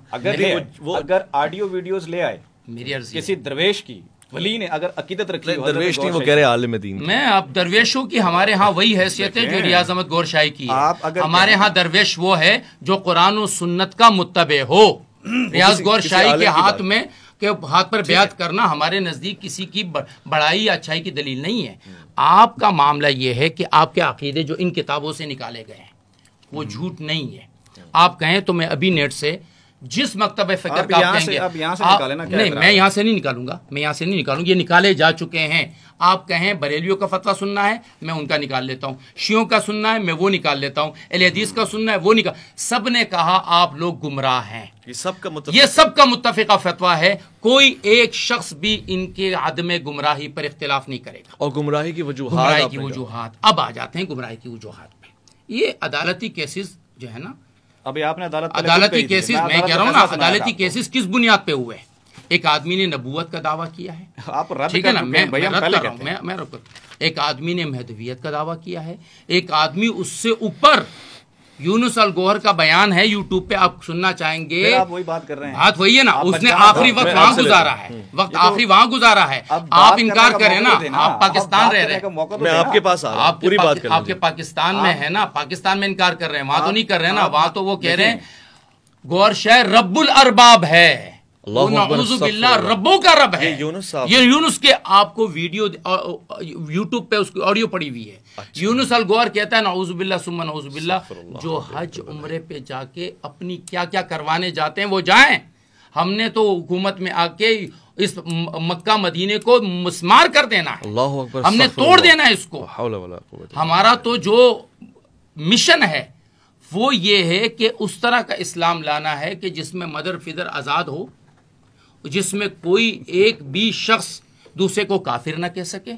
اگر آڈیو ویڈیوز لے آئے
میری عرض
کسی درویش کی، ولی نے اگر عقیدت رکھی،
درویش نہیں، وہ کہہ رہے عالم دین.
میں اب درویشوں کی ہمارے ہاں وہی حیثیت ہے جو ریاض احمد گوہر شاہی کی ہے. ہمارے ہاں درویش وہ ہے جو قرآن و سنت کا متبع ہو. ریاض گوہر شاہی کے ہاتھ میں ہاتھ پر بیعت کرنا ہمارے نزدیک کسی کی بڑائی یا اچھائی کی دلیل نہیں ہے. آپ کا معاملہ یہ ہے کہ آپ کے عقیدے جو ان کتابوں سے نکالے گئے ہیں وہ جھوٹ نہیں ہے. آپ کہیں تو میں ابھی نیٹ سے جس مکتب فکر کا آپ کہیں گے، نہیں میں یہاں سے نہیں نکالوں گا، یہ نکالے جا چکے ہیں. آپ کہیں بریلیوں کا فتویٰ سننا ہے، میں ان کا نکال لیتا ہوں. شیعوں کا سننا ہے، میں وہ نکال لیتا ہوں. اہل حدیث کا سننا ہے، وہ نکال. سب نے کہا آپ لوگ گمراہ ہیں. یہ سب کا متفقہ فتویٰ ہے. کوئی ایک شخص بھی ان کے عدم گمراہی پر اختلاف نہیں کرے گا.
اور گمراہی کی وجوہات
اب آ جاتے ہیں گمراہی کی وجوہات پہ. یہ عدالتی کیسز جو ہے نا،
ابھی آپ نے
عدالتی کیسز، میں کہہ رہا ہوں نا، عدالتی کیسز کس بنیاد پہ ہوئے؟ ایک آدمی نے نبوت کا دعویٰ کیا ہے، ٹھیک ہے نا، میں ایک آدمی نے مہدویت کا دعویٰ کیا ہے. ایک آدمی اس سے اوپر، یونس الگوہر کا بیان ہے یوٹیوب پہ، آپ سننا چاہیں گے.
آپ وہی بات کر رہے ہیں،
بات وہی ہے نا. اس نے آخری وقت وہاں گزارا ہے. آپ انکار کریں نا، آپ پاکستان رہ رہے ہیں،
میں آپ کے پاس
آپ کے پاکستان میں ہے نا، پاکستان میں انکار کر رہے ہیں، وہاں تو نہیں کر رہے ہیں نا. وہاں تو وہ کہہ رہے ہیں گوہر شاہ رب الارباب ہے، نعوذ باللہ ربوں کا رب ہے. یہ یونس کے آپ کو ویڈیو یوٹیوب پہ اس کی آڈیو پڑی ہوئی ہے. یونس الگوہر کہتا ہے نعوذ باللہ ثم نعوذ باللہ، جو حج عمرے پہ جا کے اپنی کیا کیا کروانے جاتے ہیں وہ جائیں. ہم نے تو حکومت میں آ کے اس مکہ مدینے کو مسمار کر دینا ہے، ہم نے توڑ دینا ہے اس کو. ہمارا تو جو مشن ہے وہ یہ ہے کہ اس طرح کا اسلام لانا ہے کہ جس میں مدر فدر آزاد ہو، جس میں کوئی ایک بھی شخص دوسرے کو کافر نہ کہہ سکے،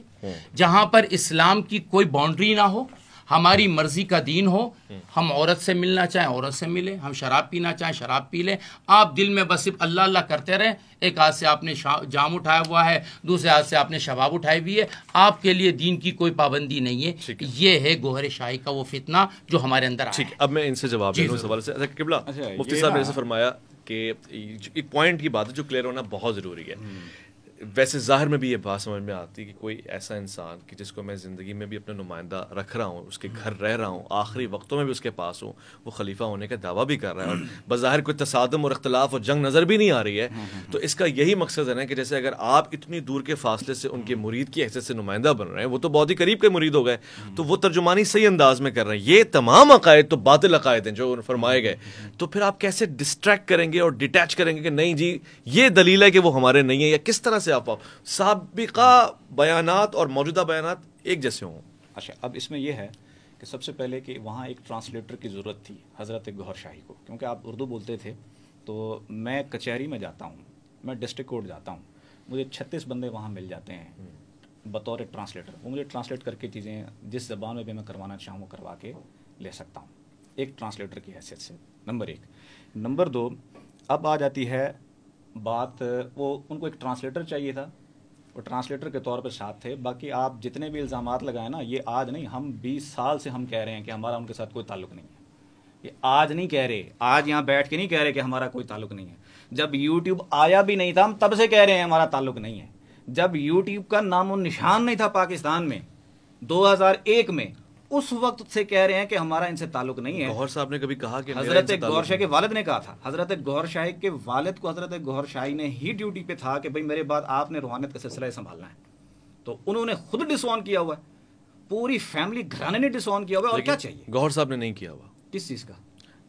جہاں پر اسلام کی کوئی باؤنڈری نہ ہو، ہماری مرضی کا دین ہو. ہم عورت سے ملنا چاہیں عورت سے ملیں، ہم شراب پینا چاہیں شراب پی لیں. آپ دل میں بس صرف اللہ اللہ کرتے رہیں. ایک ہاتھ سے آپ نے جام اٹھایا ہوا ہے، دوسرے ہاتھ سے آپ نے شباب اٹھائی ہوئی ہے. آپ کے لیے دین کی کوئی پابندی نہیں ہے. یہ ہے گوہر شاہی کا وہ فتنہ جو ہمارے اندر آیا.
اب میں ان سے جواب دوں اس حوالے سے. قبلہ مفتی صاحب نے فرمایا کہ ایک پوائنٹ کی بات ہے جو کلیئر ہونا بہت ضروری ہے. ویسے ظاہر میں بھی یہ بات سمجھ میں آتی کہ کوئی ایسا انسان کہ جس کو میں زندگی میں بھی اپنا نمائندہ رکھ رہا ہوں، اس کے گھر رہ رہا ہوں، آخری وقتوں میں بھی اس کے پاس ہوں، وہ خلیفہ ہونے کا دعویٰ بھی کر رہا ہے اور بظاہر کوئی تصادم اور اختلاف اور جنگ نظر بھی نہیں آ رہی ہے. تو اس کا یہی مقصد ہے نا کہ جیسے اگر آپ اتنی دور کے فاصلے سے ان کے مرید کی حیثیت سے نمائندہ بن رہے ہیں، وہ تو بہت ہی قریب کے مرید ہو گئے، تو وہ ترجمانی صحیح انداز میں کر رہے ہیں. یہ تمام عقائد تو باطل عقائد ہیں جو فرمائے گئے. تو پھر آپ کیسے ڈسٹریکٹ کریں گے اور ڈیٹیچ کریں گے کہ نہیں جی یہ دلیل ہے کہ وہ ہمارے نہیں ہیں، یا کس طرح سے آپ سابقہ بیانات اور موجودہ بیانات ایک جیسے ہوں؟
اچھا، اب اس میں یہ ہے کہ سب سے پہلے کہ وہاں ایک ٹرانسلیٹر کی ضرورت تھی حضرت گوہر شاہی کو، کیونکہ آپ اردو بولتے تھے. تو میں کچہری میں جاتا ہوں، میں ڈسٹرکٹ کورٹ جاتا ہوں، مجھے 36 بندے وہاں مل جاتے ہیں بطور ٹرانسلیٹر. وہ مجھے ٹرانسلیٹ کر کے چیزیں جس زبان میں بھی میں کروانا چاہوں وہ کروا کے لے سکتا ہوں ایک ٹرانسلیٹر کی حیثیت سے، نمبر 1۔ نمبر 2، اب آ جاتی ہے بات، وہ ان کو ایک ٹرانسلیٹر چاہیے تھا، وہ ٹرانسلیٹر کے طور پہ ساتھ تھے، باقی آپ جتنے بھی الزامات لگائیں نا، یہ آج نہیں، ہم 20 سال سے ہم کہہ رہے ہیں کہ ہمارا ان کے ساتھ کوئی تعلق نہیں ہے۔ یہ آج نہیں کہہ رہے، آج یہاں بیٹھ کے نہیں کہہ رہے کہ ہمارا کوئی تعلق نہیں ہے۔ جب یوٹیوب آیا بھی نہیں تھا ہم تب سے کہہ رہے ہیں ہمارا تعلق نہیں ہے۔ جب یوٹیوب کا نام و نشان نہیں تھا پاکستان میں 2001 میں، اس وقت سے کہہ رہے ہیں کہ ہمارا ان سے تعلق نہیں ہے۔
گوہر صاحب نے کبھی کہا کہ
حضرت گوہر شاہی کے والد نے کہا تھا، حضرت گوہر شاہی کے والد کو حضرت گوہر شاہی نے ہی ڈیوٹی پہ تھا کہ بھئی میرے بعد آپ نے روحانیت کا سلسلہ سنبھالنا ہے، تو انہوں نے خود ڈسون کیا ہوا ہے، پوری فیملی گھرانے نے ڈسون کیا ہوا ہے، اور کیا چاہیے؟
گوہر صاحب نے نہیں کیا ہوا۔
کس چیز کا؟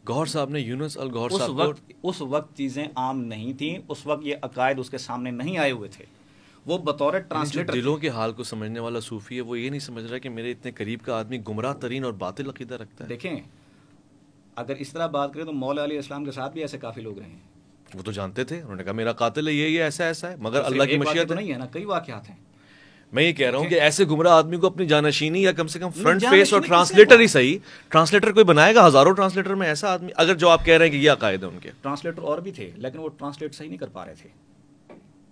گوہر صاحب نے یونس الگوہر صاحب
اس وقت چیزیں عام نہیں تھیں، اس وقت یہ عقائد اس کے سامنے نہیں آئے ہوئے تھے، وہ بطور ٹرانسلیٹر
دلوں کے حال کو سمجھنے والا صوفی ہے، وہ یہ نہیں سمجھ رہا کہ میرے اتنے قریب کا آدمی گمراہ ترین اور باطل عقیدہ رکھتا ہے۔
دیکھیں اگر اس طرح بات کریں تو مولا علیہ السلام کے ساتھ بھی ایسے کافی لوگ رہے ہیں،
وہ تو جانتے تھے، انہوں نے کہا میرا قاتل ہے یہ ایسا ایسا ہے، مگر اللہ کی مشیت
تو نہیں ہے نا، کئی واقعات ہیں۔
میں یہ کہہ رہا ہوں کہ ایسے گمراہ آدمی کو اپنی جانشینی یا کم سے کم فرنٹ فیس اور ٹرانسلیٹر ہی صحیح، ٹرانسلیٹر کوئی بنائے گا، ہزاروں ٹرانسلیٹر میں ایسا آدمی، اگر جو آپ کہہ رہے ہیں کہ یہ عقائد ہے ان کے۔
ٹرانسلیٹر اور بھی تھے لیکن وہ ٹرانسلیٹ صحیح نہیں کر پا رہے تھے،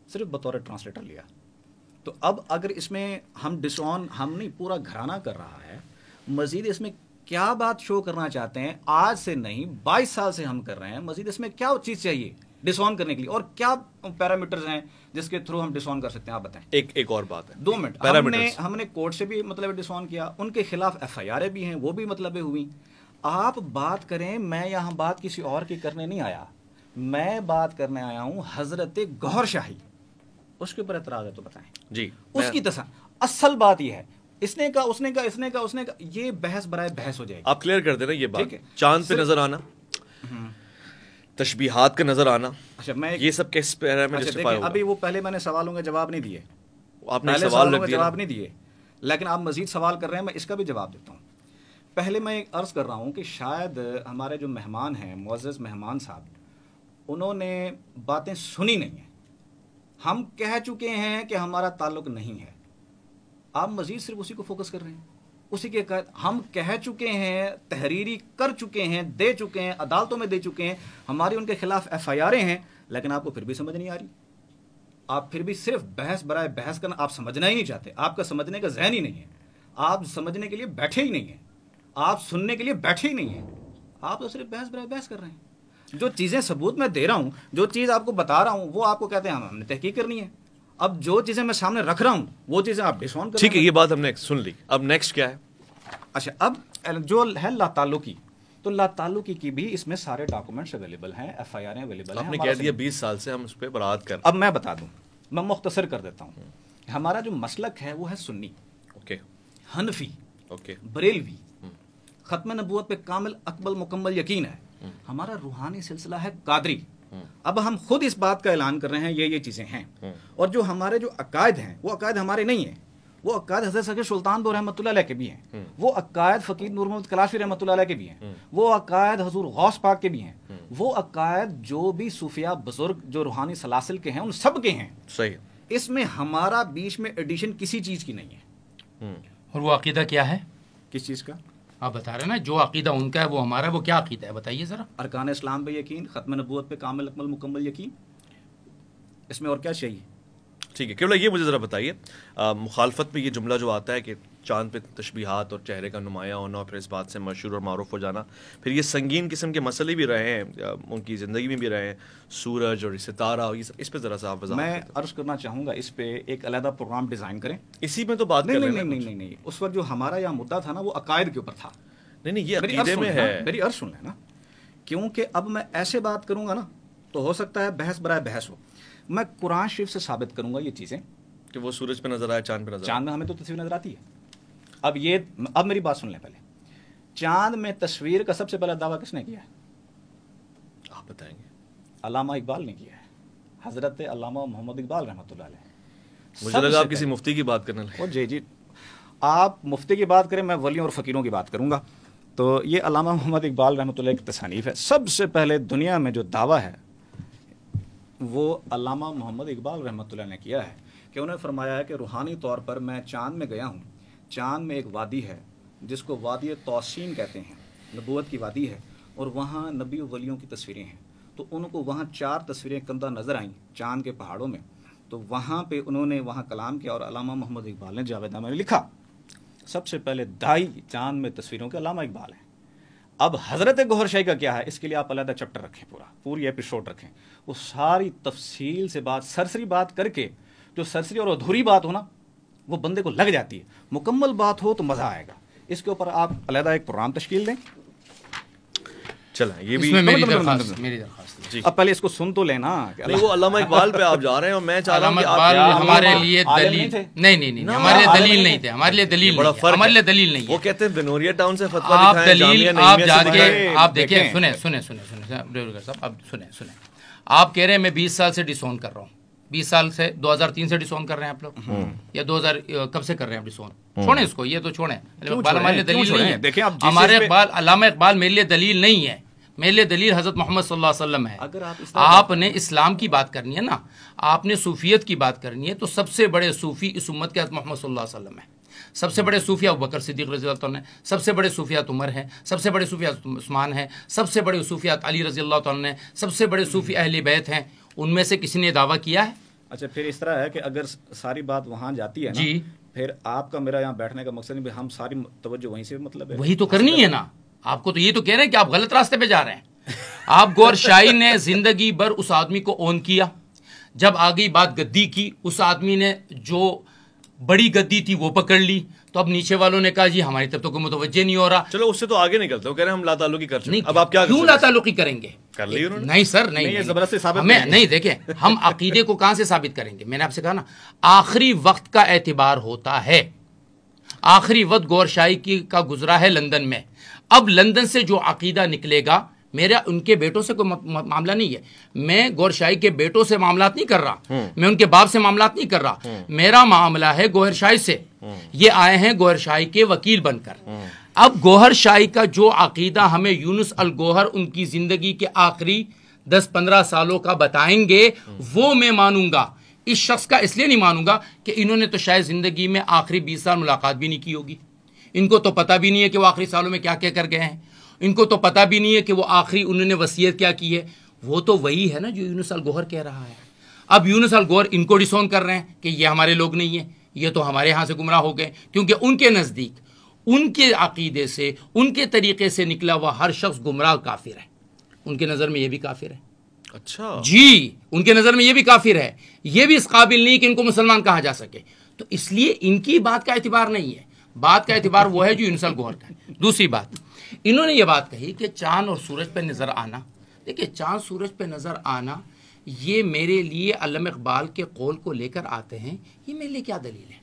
صرف بطور ٹرانسلیٹر لیا۔ تو اب اگر اس میں ہم ڈسون ہم نہیں، پورا گھرانہ کر رہا ہے، مزید اس میں کیا بات شو کرنا چاہتے ہیں؟ آج سے نہیں 22 سال سے ہم کر رہے ہیں، مزید اس میں کیا چیز چاہیے ڈسون کرنے کے لیے، اور کیا پیرامیٹرز ہیں جس کے تھرو ہم ڈسون کر سکتے ہیں؟ آپ بتائیں۔
ایک اور بات ہے،
2 منٹ، ہم نے کورٹ سے بھی مطلب ڈسون کیا، ان کے خلاف FIR بھی ہیں، وہ بھی مطلب ہوئی۔ آپ بات کریں، میں یہاں بات کسی اور کی کرنے نہیں آیا، میں بات کرنے آیا ہوں حضرت گوہر شاہی، اس کے اوپر اعتراض ہے تو بتائیں
جی
اس کی اصل بات یہ ہے، اس نے کہا، اس نے کہا، اس نے کہا، اس نے کہا، یہ بحث برائے بحث ہو جائے گی۔
آپ کلیئر کر دینا یہ بات، چاند پہ نظر آنا، تشبیہات کا نظر آنا،
اچھا میں
یہ سب کس پیرا میں جسٹیفائی ہوگا؟
ابھی وہ پہلے میں نے سوالوں کے جواب نہیں دیے،
آپ نے
پہلے
سوال
سوالوں
رکھ
کے
دیا،
جواب نہیں دیے، لیکن آپ مزید سوال کر رہے ہیں، میں اس کا بھی جواب دیتا ہوں۔ پہلے میں عرض کر رہا ہوں کہ شاید ہمارے جو مہمان ہیں، معزز مہمان صاحب، انہوں نے باتیں سنی نہیں ہیں۔ ہم کہہ چکے ہیں کہ ہمارا تعلق نہیں ہے، آپ مزید صرف اسی کو فوکس کر رہے ہیں، اسی کے ہم کہہ چکے ہیں، تحریری کر چکے ہیں، دے چکے ہیں، عدالتوں میں دے چکے ہیں، ہماری ان کے خلاف FIR ہیں، لیکن آپ کو پھر بھی سمجھ نہیں آ رہی، آپ پھر بھی صرف بحث برائے بحث کرنا، آپ سمجھنا ہی نہیں چاہتے، آپ کا سمجھنے کا ذہن ہی نہیں ہے، آپ سمجھنے کے لیے بیٹھے ہی نہیں ہیں، آپ سننے کے لیے بیٹھے ہی نہیں ہیں، آپ تو صرف بحث برائے بحث کر رہے ہیں۔ جو چیزیں ثبوت میں دے رہا ہوں، جو چیز آپ کو بتا رہا ہوں، وہ آپ کو کہتے ہیں ہم نے تحقیق کرنی ہے۔ اب جو چیزیں میں سامنے رکھ رہا ہوں وہ چیزیں آپ ڈسون کر رہے ہیں۔
ٹھیک ہے، یہ بات ہم نے سن لی، اب نیکسٹ کیا ہے؟
اچھا، اب جو ہے لا تعلقی، تو لا تعلقی کی بھی اس میں سارے ڈاکومنٹس اویلیبل ہیں، FIR اویلیبل ہیں۔
آپ نے کہہ دیا 20 سال سے ہم اس پہ برات کر،
اب میں بتا دوں، میں مختصر کر دیتا ہوں۔ ہمارا جو مسلک ہے وہ ہے سنی،
اوکے،
حنفی،
اوکے،
بریلوی، ختم نبوت پہ کامل اکمل مکمل یقین ہے۔ ہمارا روحانی سلسلہ ہے قادری۔ اب ہم خود اس بات کا اعلان کر رہے ہیں یہ چیزیں ہیں، اور جو ہمارے جو عقائد ہیں وہ عقائد ہمارے نہیں ہیں، وہ عقائد حضرت سید سلطان بو رحمۃ اللہ علیہ کے بھی ہیں، وہ عقائد فقیر نور محمد کلاشی رحمۃ اللہ علیہ کے بھی ہیں، وہ عقائد حضور غوث پاک کے بھی ہیں، وہ عقائد جو بھی صوفیاء بزرگ جو روحانی سلاسل کے ہیں ان سب کے ہیں۔
صحیح،
اس میں ہمارا بیچ میں ایڈیشن کسی چیز کی نہیں ہے۔
اور وہ عقیدہ کیا ہے؟
کس چیز کا؟
آپ بتا رہے ہیں نا، جو عقیدہ ان کا ہے وہ ہمارا ہے، وہ کیا عقیدہ ہے بتائیے ذرا۔
ارکان اسلام پہ یقین، ختم نبوت پہ کامل اکمل مکمل یقین، اس میں اور کیا چاہیے؟
ٹھیک ہے، کیوں یہ مجھے ذرا بتائیے، مخالفت میں یہ جملہ جو آتا ہے کہ چاند پہ تشبیہات اور چہرے کا نمایاں ہونا اور پھر اس بات سے مشہور اور معروف ہو جانا، پھر یہ سنگین قسم کے مسئلے بھی رہے ہیں ان کی زندگی میں بھی رہے ہیں، سورج اور ستارہ، اس پہ ذرا سا آپ وضاحت
میں عرض کرنا چاہوں گا، اس پہ ایک علیحدہ پروگرام ڈیزائن کریں۔
اسی میں تو بات کر رہے ہیں۔
نہیں، اس وقت جو ہمارا یہاں مدعا تھا نا وہ عقائد کے اوپر تھا۔
نہیں، یہ عقیدے میں ہے،
میری عرض سن لینا، کیونکہ اب میں ایسے بات کروں گا نا تو ہو سکتا ہے بحث برائے بحث ہو۔ میں قرآن شریف سے ثابت کروں گا یہ چیزیں
کہ وہ سورج پہ نظر آیا، چاند پہ نظر آیا۔
چاند میں ہمیں تو تصویر نظر آتی ہے۔ اب میری بات سن لیں پہلے، چاند میں تصویر کا سب سے پہلا دعویٰ کس نے کیا ہے؟
آپ بتائیں گے؟
علامہ اقبال نے کیا ہے، حضرت علامہ محمد اقبال رحمۃ اللہ علیہ۔
مجھے لگا آپ کسی مفتی کی بات کرنے لگے۔
جی، آپ مفتی کی بات کریں، میں ولیوں اور فقیروں کی بات کروں گا۔ تو یہ علامہ محمد اقبال رحمۃ اللہ کی تصانیف ہے۔ سب سے پہلے دنیا میں جو دعویٰ ہے وہ علامہ محمد اقبال رحمۃ اللہ نے کیا ہے کہ انہوں نے فرمایا ہے کہ روحانی طور پر میں چاند میں گیا ہوں، چاند میں ایک وادی ہے جس کو وادی توسین کہتے ہیں، نبوت کی وادی ہے اور وہاں نبی و ولیوں کی تصویریں ہیں، تو ان کو وہاں 4 تصویریں کندہ نظر آئیں چاند کے پہاڑوں میں، تو وہاں پہ انہوں نے وہاں کلام کیا، اور علامہ محمد اقبال نے جاوید نامہ میں لکھا، سب سے پہلے دائی چاند میں تصویروں کے علامہ اقبال ہیں۔ اب حضرت گوہر شاہی کا کیا ہے، اس کے لیے آپ علیحدہ چیپٹر رکھیں، پوری ایپیسوڈ رکھیں، وہ ساری تفصیل سے بات، سرسری بات کر کے، جو سرسری اور ادھوری بات ہو نا وہ بندے کو لگ جاتی ہے، مکمل بات ہو تو مزہ آئے گا۔ اس کے اوپر آپ علیحدہ ایک پروگرام تشکیل دیں۔
چلیں یہ بھی
اس میں میری درخواست
جی،
اب پہلے اس کو سن تو لینا۔
نہیں وہ علامہ اقبال پہ آپ جا رہے ہیں اور میں چاہ رہا ہوں
علامہ
کہ
اقبال
آپ
ہمارے لیے
عالم
دلیل
نہیں تھے؟
نہیں ہمارے لیے دلیل نہیں تھے، ہمارے لیے دلیل
بڑا
نہیں ہے،
فرق
ہمارے
ہے۔
لیے دلیل نہیں
وہ
ہے۔
کہتے ہیں بنوریا ٹاؤن سے فتویٰ
آپ
دکھائیں،
دلیل
جامعہ
آپ
نعیمیہ
جا
سے
کے
دکھائیں۔
آپ دیکھیں،
دیکھیں۔
سنیں آپ کہہ رہے ہیں میں 20 سال سے ڈسون کر رہا ہوں، 20 سال سے 2003 سے ڈسون کر رہے ہیں آپ لوگ، یا 2000 کب سے کر رہے ہیں آپ ڈسون؟ چھوڑیں اس کو، یہ تو چھوڑیں، اقبال ہمارے لیے دلیل نہیں ہے۔
دیکھیں آپ
ہمارے اقبال، علامہ اقبال میرے لیے دلیل نہیں ہے، میرے لیے دلیل حضرت محمد صلی اللہ علیہ وسلم ہے۔
اگر آپ اس طرح
آپ نے اسلام کی بات کرنی ہے نا، آپ نے صوفیت کی بات کرنی ہے، تو سب سے بڑے صوفی اس امت کے حضرت محمد صلی اللہ علیہ وسلم ہے۔ سب سے بڑے صوفی ابوبکر صدیق رضی اللہ عنہ ہیں، سب سے بڑے صوفیات عمر ہیں، سب سے بڑے صوفیات عثمان ہیں، سب سے بڑے صوفیات علی رضی اللہ عنہ ہیں، سب سے بڑے صوفی اہل بیت ہیں۔ ان میں سے کسی نے دعویٰ کیا ہے؟
اچھا پھر اس طرح ہے کہ اگر ساری بات وہاں جاتی ہے نا،
جی،
پھر آپ کا میرا یہاں بیٹھنے کا مقصد نہیں، ہم ساری توجہ وہیں سے مطلب ہے
وہی تو کرنی ہے نا آپ کو، تو یہ تو کہہ رہے ہیں کہ آپ غلط راستے پہ جا رہے ہیں۔ آپ گوہر شاہی نے زندگی بھر اس آدمی کو اون کیا، جب آ گئی بات گدی کی، اس آدمی نے جو بڑی گدی تھی وہ پکڑ لی، تو اب نیچے والوں نے کہا جی ہماری طرف تو کوئی متوجہ نہیں ہو رہا۔
چلو اس سے تو آگے نکلتے وہ کہہ رہے ہیں ہم لا تعلقی کر چکے،
نہیں،
اب آپ کیا
کیوں لا تعلقی کریں گے؟
کر لی انہوں نے؟
نہیں سر،
نہیں، یہ
نہیں،
زبردستی ثابت
ہمیں
کریں گے۔
نہیں، دیکھیں ہم عقیدے کو کہاں سے ثابت کریں گے؟ میں نے آپ سے کہا نا آخری وقت کا اعتبار ہوتا ہے، آخری وقت گوہر شاہی کا گزرا ہے لندن میں، اب لندن سے جو عقیدہ نکلے گا، میرا ان کے بیٹوں سے کوئی معاملہ نہیں ہے، میں گوہر شاہی کے بیٹوں سے معاملات نہیں کر رہا، میں ان کے باپ سے معاملات نہیں کر رہا، میرا معاملہ ہے گوہر شاہی سے۔ یہ آئے ہیں گوہر شاہی کے وکیل بن کر۔ اب گوہر شاہی کا جو عقیدہ ہمیں یونس الگوہر ان کی زندگی کے آخری 10-15 سالوں کا بتائیں گے، وہ میں مانوں گا۔ اس شخص کا اس لیے نہیں مانوں گا کہ انہوں نے تو شاید زندگی میں آخری 20 سال ملاقات بھی نہیں کی ہوگی، ان کو تو پتہ بھی نہیں ہے کہ وہ آخری سالوں میں کیا کیا کر گئے ہیں، ان کو تو پتہ بھی نہیں ہے کہ وہ آخری انہوں نے وصیت کیا کی ہے۔ وہ تو وہی ہے نا جو یونس الگوہر کہہ رہا ہے۔ اب یونس الگوہر ان کو ڈسون کر رہے ہیں کہ یہ ہمارے لوگ نہیں ہیں، یہ تو ہمارے ہاں سے گمراہ ہو گئے، کیونکہ ان کے نزدیک، ان کے عقیدے سے، ان کے طریقے سے نکلا ہوا ہر شخص گمراہ کافر ہے، ان کے نظر میں یہ بھی کافر ہے۔
اچھا
جی، ان کے نظر میں یہ بھی کافر ہے، یہ بھی اس قابل نہیں کہ ان کو مسلمان کہا جا سکے، تو اس لیے ان کی بات کا اعتبار نہیں ہے، بات کا اعتبار وہ ہے جو یونس الگوہر کا ہے۔ دوسری بات، انہوں نے یہ بات کہی کہ چاند اور سورج پہ نظر آنا، دیکھیں چاند سورج پہ نظر آنا یہ میرے لیے علامہ اقبال کے قول کو لے کر آتے ہیں، یہ میرے لیے کیا دلیل ہے؟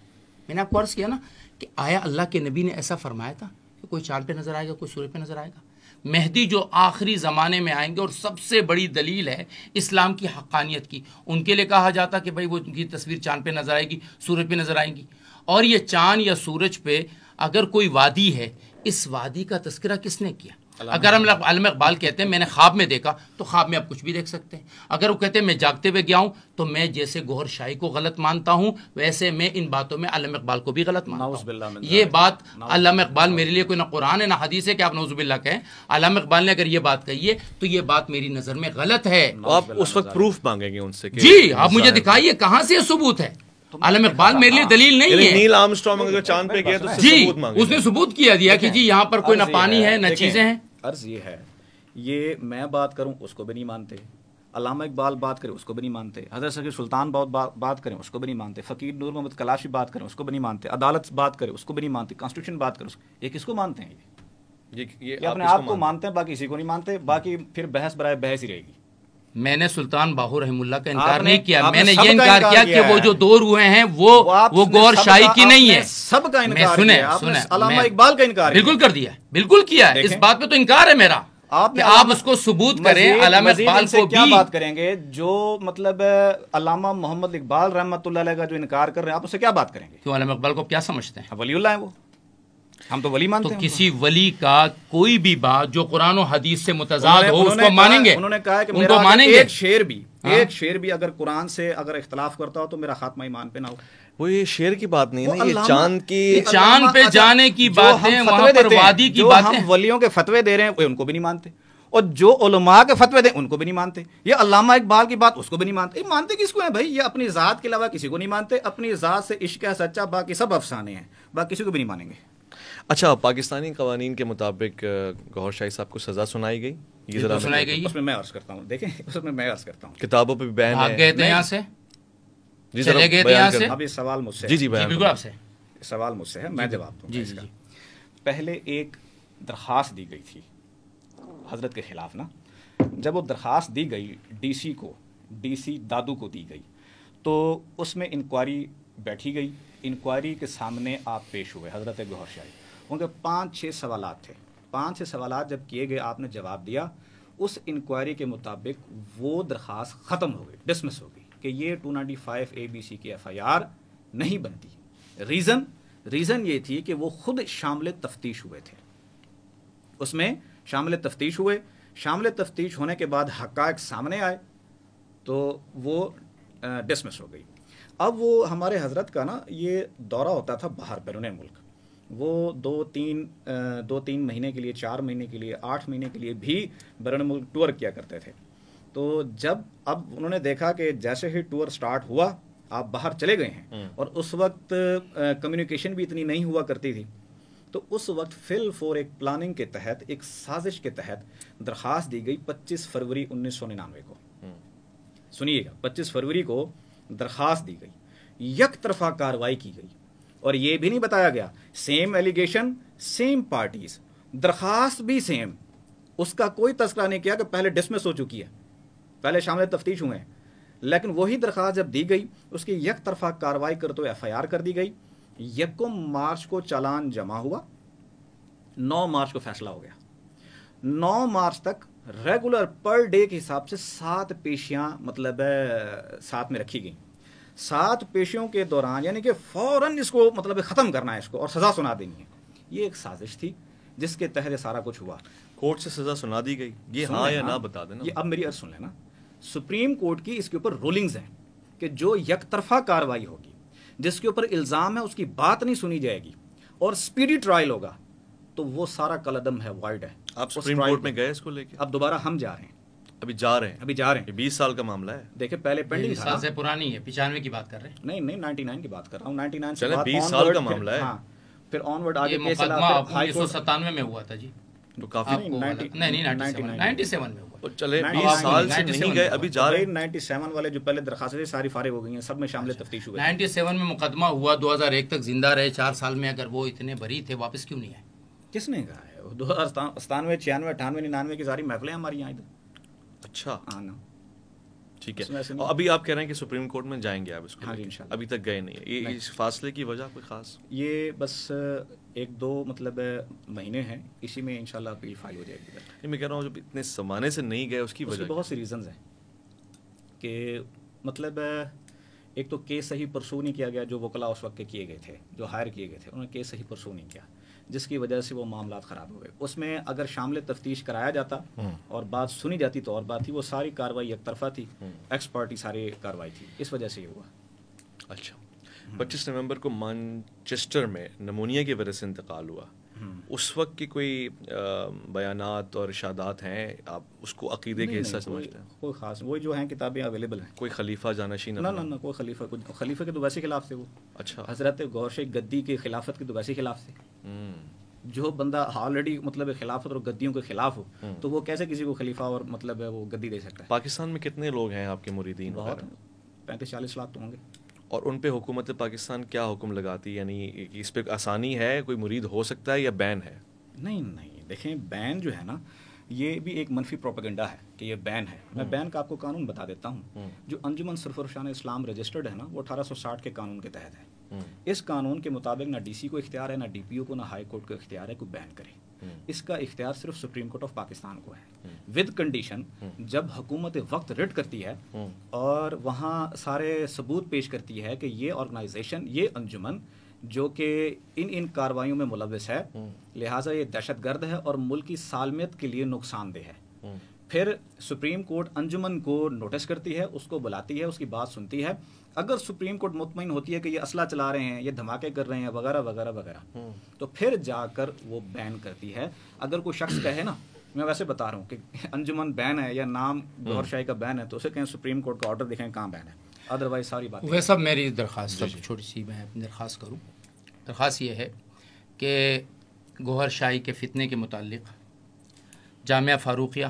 میں نے آپ کو عرض کیا نا کہ آیا اللہ کے نبی نے ایسا فرمایا تھا کہ کوئی چاند پہ نظر آئے گا، کوئی سورج پہ نظر آئے گا؟ مہدی جو آخری زمانے میں آئیں گے اور سب سے بڑی دلیل ہے اسلام کی حقانیت کی، ان کے لیے کہا جاتا کہ بھائی وہ ان کی تصویر چاند پہ نظر آئے گی، سورج پہ نظر آئیں گی، اور یہ چاند یا سورج پہ اگر کوئی وادی ہے، اس وادی کا تذکرہ کس نے کیا؟ اگر ہم علامہ اقبال کہتے ہیں میں نے خواب میں دیکھا، تو خواب میں آپ کچھ بھی دیکھ سکتے ہیں۔ اگر وہ کہتے ہیں میں جاگتے ہوئے گیا ہوں، تو میں جیسے گوہر شاہی کو غلط مانتا ہوں ویسے میں ان باتوں میں علامہ اقبال کو بھی غلط مانتا
نعوذ باللہ
ہوں۔
من
یہ بات علامہ اقبال میرے لیے کوئی نہ قرآن ہے نہ حدیث ہے کہ آپ نعوذ باللہ کہیں، علامہ اقبال نے اگر یہ بات کہی ہے تو یہ بات میری نظر میں غلط ہے۔
تو آپ اس وقت پروف مانگیں گے ان سے کہ
جی، آپ مجھے دکھائیے کہاں سے یہ ثبوت ہے۔ علامہ اقبال میرے لیے دلیل نہیں
یعنی
ہے۔
نیل آرمسٹرانگ اگر چاند پہ گیا تو اس سے
جی،
ثبوت مانگیں
اس نے ثبوت کیا دیا کہ جی یہاں پر کوئی نہ پانی ہے نہ چیزیں ہیں۔
عرض یہ ہے، یہ میں بات کروں اس کو بھی نہیں مانتے، علامہ اقبال بات کرے اس کو بھی نہیں مانتے، حضرت سید سلطان بات کریں اس کو بھی نہیں مانتے، فقیر نور محمد کلاشی بات کریں اس کو بھی نہیں مانتے، عدالت بات کرے اس کو بھی نہیں مانتے، کانسٹیٹیوشن بات کرے اس کو، یہ کس کو مانتے ہیں؟ یہ اپنے آپ کو مانتے ہیں، باقی کسی کو نہیں مانتے، باقی پھر بحث برائے بحث ہی رہے گی۔
میں نے سلطان باہو رحم اللہ کا انکار
آپ نے-
نہیں کیا،
آپ نے
میں نے
سب
یہ
کا
انکار
انکار
کیا
کیا
کہ وہ
ہے۔
جو دو روحیں ہیں وہ گوہر شاہی کی نہیں ہے۔
سب کا
میں
انکار
سنیں
کیا، آپ نے
سنیں
علامہ
میں-
اقبال کا انکار کیا۔
بالکل کر دیا، بالکل کیا ہے، اس
دیکھیں۔
بات پہ تو انکار ہے میرا
آپ
کہ
نے
آپ اس کو ثبوت کریں۔ علامہ
مزید
اقبال
ان سے
کو
کیا
بھی
بات کریں گے جو مطلب علامہ محمد اقبال رحمۃ اللہ علیہ کا جو انکار کر رہے ہیں، آپ اس سے کیا بات کریں گے؟
کیوں علامہ اقبال کو کیا سمجھتے ہیں؟
ولی اللہ ہیں وہ، ہم تو ولی
تو
مانتے ہیں۔
کسی ولی کا کوئی بھی بات جو قرآن و حدیث سے متضاد ہو اس
انہوں نے
کو مانیں گے،
انہوں نے کہا کہ
ان
میرا
کو مانیں گے۔
ایک شعر بھی اگر قرآن سے اگر اختلاف کرتا ہو تو میرا خاتمہ ایمان پہ نہ ہو۔
وہ یہ شعر کی بات نہیں ہے نا، یہ
علامہ-
چاند کی
چاند پہ جانے کی
جو ہم
باتیں،
فتوے
وہاں پر
دیتے ہیں،
وادی کی
جو
باتیں،
ہم ولیوں کے فتوے دے رہے ہیں وہ ان کو بھی نہیں مانتے، اور جو علماء کے فتوے دیں ان کو بھی نہیں مانتے. یہ علامہ اقبال کی بات اس کو بھی نہیں مانتے. یہ مانتے کس کو ہیں بھائی؟ یہ اپنی ذات کے علاوہ کسی کو نہیں مانتے. اپنی ذات سے عشق ہے سچا، باقی سب افسانے ہیں، باقی کسی کو بھی نہیں مانیں گے.
اچھا، پاکستانی قوانین کے مطابق گوہر شاہی صاحب کو سزا سنائی گئی؟ یہ ذرا
سنائی گئی.
اس میں عرض کرتا ہوں، دیکھیں اس میں میں عرض کرتا ہوں.
کتابوں پہ بھی بین
بھاگ
ہے.
گئے تھے یہاں سے،
جی
چلے
ذرا
گئے تھے
بیان
یہاں
کر
سے.
دیں.
اب یہ سوال مجھ سے
جی
ہے.
جی
جی
بیان
بالکل
کریں.
آپ سے.
سوال مجھ سے ہے، میں جواب دوں
جی
گا
جی
اس کا.
جی.
پہلے ایک درخواست دی گئی تھی حضرت کے خلاف نا. جب وہ درخواست دی گئی ڈی سی کو، ڈی سی دادو کو دی گئی، تو اس میں انکوائری بیٹھی گئی. انکوائری کے سامنے آپ پیش ہوئے حضرت گوہر شاہی. ان کے 5-6 سوالات تھے. 5-6 سوالات جب کیے گئے آپ نے جواب دیا. اس انکوائری کے مطابق وہ درخواست ختم ہو گئی، ڈسمس ہو گئی کہ یہ 295 ABC کی FIR نہیں بنتی. ریزن یہ تھی کہ وہ خود شامل تفتیش ہوئے تھے. اس میں شامل تفتیش ہوئے. شامل تفتیش ہونے کے بعد حقائق سامنے آئے تو وہ ڈسمس ہو گئی. اب وہ ہمارے حضرت کا نا یہ دورہ ہوتا تھا باہر بیرون ملک. وہ 2-3 مہینے کے لیے، 4 مہینے کے لیے، 8 مہینے کے لیے بھی بیرون ملک ٹور کیا کرتے تھے. تو جب اب انہوں نے دیکھا کہ جیسے ہی ٹور سٹارٹ ہوا آپ باہر چلے گئے ہیں، اور اس وقت کمیونیکیشن بھی اتنی نہیں ہوا کرتی تھی، تو اس وقت فل فور ایک پلاننگ کے تحت، ایک سازش کے تحت درخواست دی گئی 25 فروری 1999 کو. سنیے گا، 25 فروری کو درخواست دی گئی. یک طرفہ کارروائی کی گئی، اور یہ بھی نہیں بتایا گیا سیم ایلیگیشن سیم پارٹیز، درخواست بھی سیم. اس کا کوئی تذکرہ نہیں کیا کہ پہلے ڈسمس ہو چکی ہے، پہلے شامل تفتیش ہوئے ہیں. لیکن وہی درخواست جب دی گئی اس کی یک طرفہ کارروائی کرتے ہوئے FIR کر دی گئی. 1 مارچ کو چالان جمع ہوا، 9 مارچ کو فیصلہ ہو گیا. 9 مارچ تک ریگولر پر ڈے کے حساب سے 7 پیشیاں مطلب ساتھ میں رکھی گئیں. 7 پیشیوں کے دوران یعنی کہ فوراً اس کو مطلب ختم کرنا ہے اس کو اور سزا سنا دینی ہے. یہ ایک سازش تھی جس کے تحت یہ سارا کچھ ہوا.
کورٹ سے سزا سنا دی گئی، یہ
سن
ہاں
لیں
یا
نا،
نہ بتا دینا.
یہ اب میری عرض سن لینا. سپریم کورٹ کی اس کے اوپر رولنگز ہیں کہ جو یک طرفہ کارروائی ہوگی، جس کے اوپر الزام ہے اس کی بات نہیں سنی جائے گی اور سپیڈی ٹرائل ہوگا، تو وہ سارا کلعدم ہے، وائڈ ہے.
آپ سپریم کورٹ میں گئے اس کو لے کے؟
اب دوبارہ ہم جا رہے ہیں،
ابھی جا رہے ہیں؟
یہ
20 سال کا معاملہ ہے.
دیکھیں پہلے پینڈنگ تھا.
سال سے پرانی ہے، 95 کی بات کر رہے ہیں.
نہیں 99 کی بات کر رہا ہوں. 99 سے
چلیں،
بعد
20
onward
سال کا
پھر-
معاملہ ہے.
ہاں، پھر آن ورڈ آگے
یہ
کیس چلا،
مقدمہ
پھر ہائی کورٹ.
1997 میں ہوا تھا جی.
تو کافی
آپ کو نہیں 97 میں ہوا.
تو چلے 20
99
سال سے نہیں گئے، ابھی جا رہے ہیں.
97 والے جو پہلے درخواستیں ساری فارغ ہو گئی ہیں، سب میں شامل تفتیش ہوئے.
97 میں مقدمہ ہوا، 2001 تک زندہ رہے. 4 سال میں اگر وہ اتنے بری تھے واپس کیوں نہیں آئے؟
کس نے کہا ہے؟ 2097 96 98 99 کی ساری محفلیں ہماری یہاں ادھر.
اچھا
ہاں نا.
ٹھیک
اس میں
ہے.
ایسے نہیں.
اور ابھی آپ کہہ رہے ہیں کہ سپریم کورٹ میں جائیں گے آپ اس کو
ہاں
لے
جی،
کے؟
انشاءاللہ.
ابھی تک گئے نہیں ہیں. یہ اس فاصلے کی وجہ کوئی خاص؟
یہ بس 1-2 مطلب مہینے ہیں، اسی میں انشاءاللہ اپیل فائل ہو جائے گی.
میں کہہ رہا ہوں جب اتنے زمانے سے نہیں گئے اس کی
اس کی
وجہ
بہت سی ریزنز ہیں کہ مطلب ایک تو کیس صحیح پرسو نہیں کیا گیا. جو وکلا اس وقت کے کیے گئے تھے، جو ہائر کیے گئے تھے، انہوں نے کیس صحیح پرسو نہیں کیا، جس کی وجہ سے وہ معاملات خراب ہو گئے. اس میں اگر شامل تفتیش کرایا جاتا اور بات سنی جاتی تو اور بات تھی. وہ ساری کارروائی یک طرفہ تھی، ایکس پارٹی ساری کارروائی تھی، اس وجہ سے یہ ہوا.
اچھا 25 نومبر کو مانچسٹر میں نمونیا کی وجہ سے انتقال ہوا. اس وقت کی کوئی بیانات اور ارشادات ہیں، آپ اس کو عقیدے کے حصہ سمجھتے ہیں؟
کوئی خاص وہی جو ہیں کتابیں اویلیبل ہیں.
کوئی خلیفہ جانشین؟
نہ کوئی خلیفہ کے تو ویسے خلاف تھے وہ.
اچھا.
حضرت گوہر شاہی گدی کے خلافت کے تو ویسے خلاف تھے. جو بندہ آلریڈی مطلب خلافت اور گدیوں کے خلاف ہو تو وہ کیسے کسی کو خلیفہ اور مطلب وہ گدی دے سکتا ہے؟
پاکستان میں کتنے لوگ ہیں آپ کے مریدین؟
بہت 35-40 لاکھ تو ہوں گے.
اور ان پہ حکومت پاکستان کیا حکم لگاتی؟ یعنی اس پہ آسانی ہے، کوئی مرید ہو سکتا ہے یا بین ہے؟
نہیں دیکھیں، بین جو ہے نا یہ بھی ایک منفی پروپیگنڈا ہے کہ یہ بین ہے. میں بین کا آپ کو قانون بتا دیتا ہوں. جو انجمن سرفرشان اسلام رجسٹرڈ ہے نا، وہ 1860 کے قانون کے تحت ہے. اس قانون کے مطابق نہ ڈی سی کو اختیار ہے، نہ ڈی پی او کو، نہ ہائی کورٹ کو اختیار ہے کوئی بین کرے. اس کا اختیار صرف سپریم کورٹ آف پاکستان کو ہے، ود کنڈیشن جب حکومت وقت ریٹ کرتی ہے اور وہاں سارے ثبوت پیش کرتی ہے کہ یہ آرگنائزیشن، یہ انجمن جو کہ ان کارروائیوں میں ملوث ہے، لہٰذا یہ دہشت گرد ہے اور ملک کی سالمیت کے لیے نقصان دہ ہے. پھر سپریم کورٹ انجمن کو نوٹس کرتی ہے، اس کو بلاتی ہے، اس کی بات سنتی ہے. اگر سپریم کورٹ مطمئن ہوتی ہے کہ یہ اسلحہ چلا رہے ہیں، یہ دھماکے کر رہے ہیں وغیرہ وغیرہ وغیرہ، تو پھر جا کر وہ بین کرتی ہے. اگر کوئی شخص کہے نا، میں ویسے بتا رہا ہوں کہ انجمن بین ہے یا نام گوھر شاہی کا بین ہے، تو اسے کہیں سپریم کورٹ کا آرڈر دکھائیں کہاں بین ہے. ادروائز ساری بات
وہ سب میری درخواست چھوٹی سی میں درخواست کروں. درخواست یہ ہے کہ گوھر شاہی کے فتنے کے متعلق جامعہ فاروقیہ،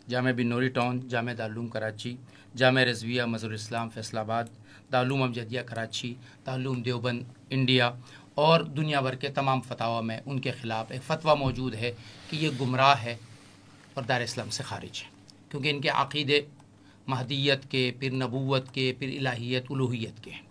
جامعہ بن نوری ٹاؤن، جامعہ دارالعلوم کراچی، جامعہ رضویہ مظہر الاسلام فیصل آباد، دارالعلوم امجدیہ کراچی، دارالعلوم دیوبند انڈیا اور دنیا بھر کے تمام فتاوی میں ان کے خلاف ایک فتویٰ موجود ہے کہ یہ گمراہ ہے اور دار اسلام سے خارج ہے، کیونکہ ان کے عقیدے مہدیت کے، پھر نبوت کے، پھر الہیت الوہیت کے ہیں.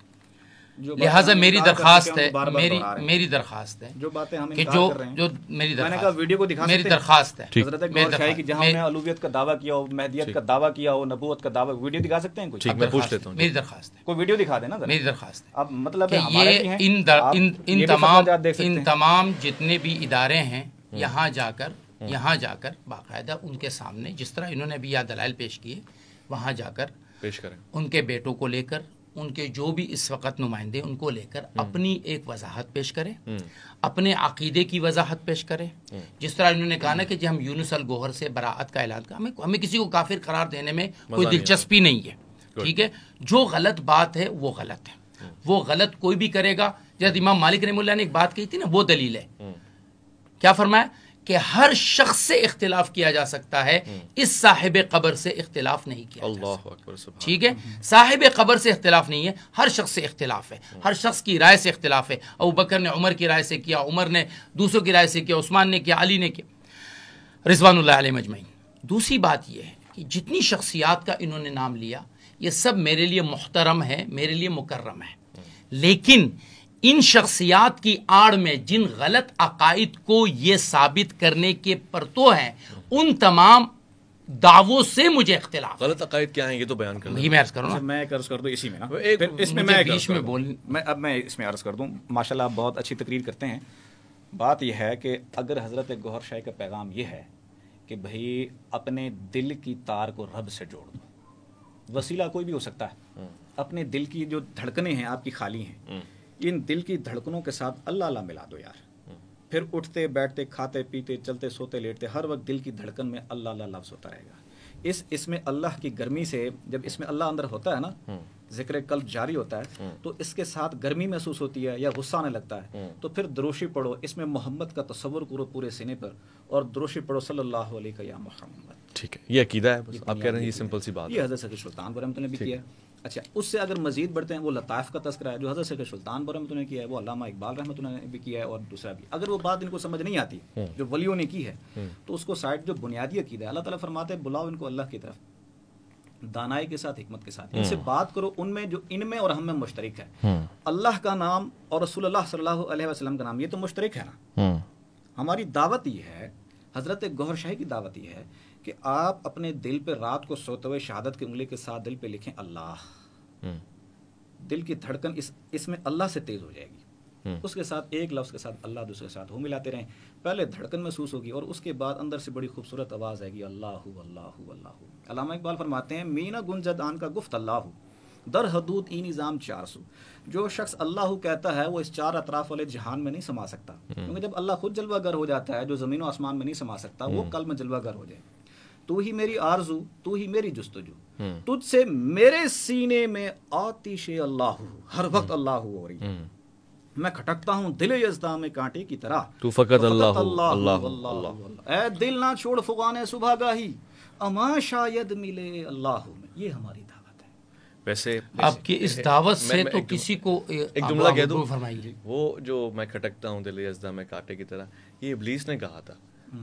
لہٰذا میری درخواست ہے
جو باتیں ہم
کہ
انکار کر رہے ہیں،
جو میری
میں نے کہا ویڈیو کو دکھا
میری
سکتے ہیں؟
درخواست ہے
حضرت گوھر شاہی کی جہاں نے الوہیت کا دعویٰ کیا ہو، مہدیت کا دعویٰ کیا ہو، نبوت کا دعویٰ، ویڈیو دکھا سکتے ہیں کوئی؟
ٹھیک، میں پوچھ لیتا ہوں.
میری درخواست ہے،
کوئی ویڈیو دکھا دینا ذرا.
میری درخواست ہے
اب مطلب
کہ
ہمارے بھی
یہ
ہیں،
ان تمام جتنے بھی ادارے ہیں یہاں جا کر باقاعدہ ان کے سامنے جس طرح انہوں نے بھی یہ دلائل پیش کیے، وہاں جا کر
پیش کریں.
ان کے بیٹوں کو لے کر، ان کے جو بھی اس وقت نمائندے ان کو لے کر اپنی ایک وضاحت پیش کریں، اپنے عقیدے کی وضاحت پیش کریں. جس طرح انہوں نے کہا نا کہ جب ہم یونس الگوہر سے براعت کا اعلان کریں، ہمیں کسی کو کافر قرار دینے میں کوئی دلچسپی نہیں ہے. ٹھیک ہے، جو غلط بات ہے وہ غلط ہے، وہ غلط کوئی بھی کرے گا. جب امام مالک رحمہ اللہ نے ایک بات کہی تھی نا، وہ دلیل ہے. کیا فرمایا کہ ہر شخص سے اختلاف کیا جا سکتا ہے، اس صاحب قبر سے اختلاف نہیں کیا جا
اللہ
سکتا.
اکبر سبحان.
ٹھیک ہے، صاحب قبر سے اختلاف نہیں ہے، ہر شخص سے اختلاف ہے، ہر شخص کی رائے سے اختلاف ہے. ابو بکر نے عمر کی رائے سے کیا، عمر نے دوسروں کی رائے سے کیا، عثمان نے کیا، علی نے کیا، رضوان اللہ علیہ مجمعین. دوسری بات یہ ہے کہ جتنی شخصیات کا انہوں نے نام لیا، یہ سب میرے لیے محترم ہے، میرے لیے مکرم ہے. لیکن ان شخصیات کی آڑ میں جن غلط عقائد کو یہ ثابت کرنے کے پرتو ہیں، ان تمام دعووں سے مجھے اختلاف.
غلط عقائد کیا ہیں یہ تو بیان کرنا.
یہ میں عرض کروں نا،
میں عرض کر دوں اسی میں نا،
ایک
اس میں
مجھے بیچ میں بول،
میں اس میں عرض کر دوں. ماشاءاللہ آپ بہت اچھی تقریر کرتے ہیں. بات یہ ہے کہ اگر حضرت گوھر شاہی کا پیغام یہ ہے کہ بھئی اپنے دل کی تار کو رب سے جوڑ دو، وسیلہ کوئی بھی ہو سکتا ہے، اپنے دل کی جو دھڑکنیں ہیں آپ کی خالی ہیں، ان دل کی دھڑکنوں کے ساتھ اللہ اللہ ملا دو یار. پھر اٹھتے بیٹھتے کھاتے پیتے چلتے سوتے لیٹتے ہر وقت دل کی دھڑکن میں اللہ اللہ لفظ ہوتا رہے گا. اس میں اللہ کی گرمی سے، جب اس میں اللہ اندر ہوتا ہے نا، ذکر قلب جاری ہوتا ہے، تو اس کے ساتھ گرمی محسوس ہوتی ہے یا غصہ آنے لگتا ہے، تو پھر دروشی پڑھو، اس میں محمد کا تصور کرو پورے سینے پر، اور دروشی پڑھو صلی اللہ علیہ یا محمد.
ٹھیک ہے، یہ عقیدہ ہے. بس آپ کہہ رہے ہیں یہ سمپل سی بات
یہ
ہے.
حضرت سید سلطان برحمۃ اللہ نے بھی کیا ہے. اچھا، اس سے اگر مزید بڑھتے ہیں، وہ لطائف کا تذکرہ ہے جو حضرت سید سلطان برحمۃ اللہ نے کیا ہے، وہ علامہ اقبال رحمۃ اللہ نے بھی کیا ہے، اور دوسرا بھی. اگر وہ بات ان کو سمجھ نہیں آتی جو ولیوں نے کی ہے، تو اس کو سائڈ، جو بنیادی عقیدہ ہے، اللہ تعالیٰ فرماتے ہیں بلاؤ ان کو اللہ کی طرف دانائی کے ساتھ، حکمت کے ساتھ، ان سے بات کرو ان میں جو ان میں اور ہم میں مشترک ہے. اللہ کا نام اور رسول اللہ صلی اللہ علیہ وسلم کا نام، یہ تو مشترک ہے نا. ہماری دعوت یہ ہے، حضرت گوھر شاہی کی دعوت یہ ہے کہ آپ اپنے دل پہ رات کو سوتے ہوئے شہادت کی انگلی کے ساتھ دل پہ لکھیں اللہ. دل کی دھڑکن اس میں اللہ سے تیز ہو جائے گی. اس کے ساتھ ایک لفظ کے ساتھ اللہ، دوسرے کے ساتھ ہو ملاتے رہیں. پہلے دھڑکن محسوس ہوگی اور اس کے بعد اندر سے بڑی خوبصورت آواز آئے گی، اللہ اللہ اللہ. علامہ اقبال فرماتے ہیں مینا گنجدان کا گفت اللہ در حدود ای نظام 400. جو شخص اللہ کہتا ہے وہ اس چار اطراف والے جہان میں نہیں سما سکتا، کیونکہ جب اللہ خود جلوہ گر ہو جاتا ہے، جو زمین و آسمان میں نہیں سما سکتا، وہ کل میں جلوہ گر ہو جائے. تو ہی میری آرزو، تو ہی میری جستجو، تجھ سے میرے سینے میں آتش اللہ، ہر وقت اللہ ہو رہی. میں کھٹکتا ہوں دل یزداں میں کانٹے کی طرح،
تو فقط اللہ
اللہ اللہ. اے دل نہ چھوڑ فغان صبح گاہی، اما شاید ملے اللہ میں. یہ ہماری دعوت ہے.
ویسے
آپ کی اس دعوت سے تو کسی کو
ایک جملہ کہہ دوں،
فرمائیے.
وہ جو میں کھٹکتا ہوں دل یزداں میں کانٹے کی طرح، یہ ابلیس نے کہا تھا.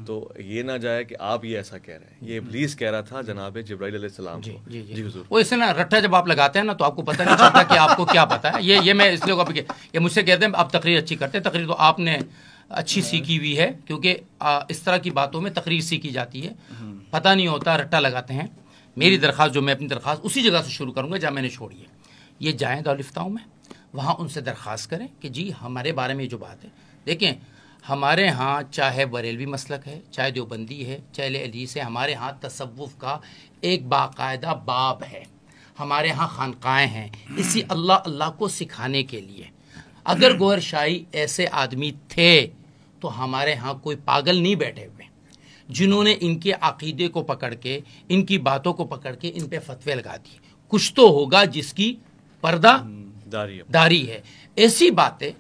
تو یہ نہ جائے کہ آپ یہ ایسا کہہ رہے ہیں، یہ ابلیس کہہ رہا تھا جناب جبرائیل علیہ السلام کو.
جی
حضور.
وہ اس نا رٹا جب آپ لگاتے ہیں نا تو آپ کو پتہ نہیں چلتا کہ آپ کو کیا پتا ہے. یہ میں اس لیے یہ مجھ سے کہتے ہیں آپ تقریر اچھی کرتے ہیں. تقریر تو آپ نے اچھی سیکھی ہوئی ہے، کیونکہ اس طرح کی باتوں میں تقریر سیکھی جاتی ہے، پتہ نہیں ہوتا، رٹا لگاتے ہیں. میری درخواست، جو میں اپنی درخواست اسی جگہ سے شروع کروں گا جہاں میں نے چھوڑی ہے، یہ جائیں دارالفتاؤں میں، وہاں ان سے درخواست کریں کہ جی ہمارے بارے میں جو بات ہے. دیکھیں ہمارے ہاں چاہے بریلوی مسلک ہے، چاہے دیوبندی ہے، چاہے اہل حدیث ہے، ہمارے ہاں تصوف کا ایک باقاعدہ باب ہے. ہمارے ہاں خانقاہیں ہیں اسی اللہ اللہ کو سکھانے کے لیے. اگر گوہر شاہی ایسے آدمی تھے تو ہمارے ہاں کوئی پاگل نہیں بیٹھے ہوئے جنہوں نے ان کے عقیدے کو پکڑ کے، ان کی باتوں کو پکڑ کے ان پہ فتوے لگا دیے. کچھ تو ہوگا جس کی پردہ داری ہے. ایسی باتیں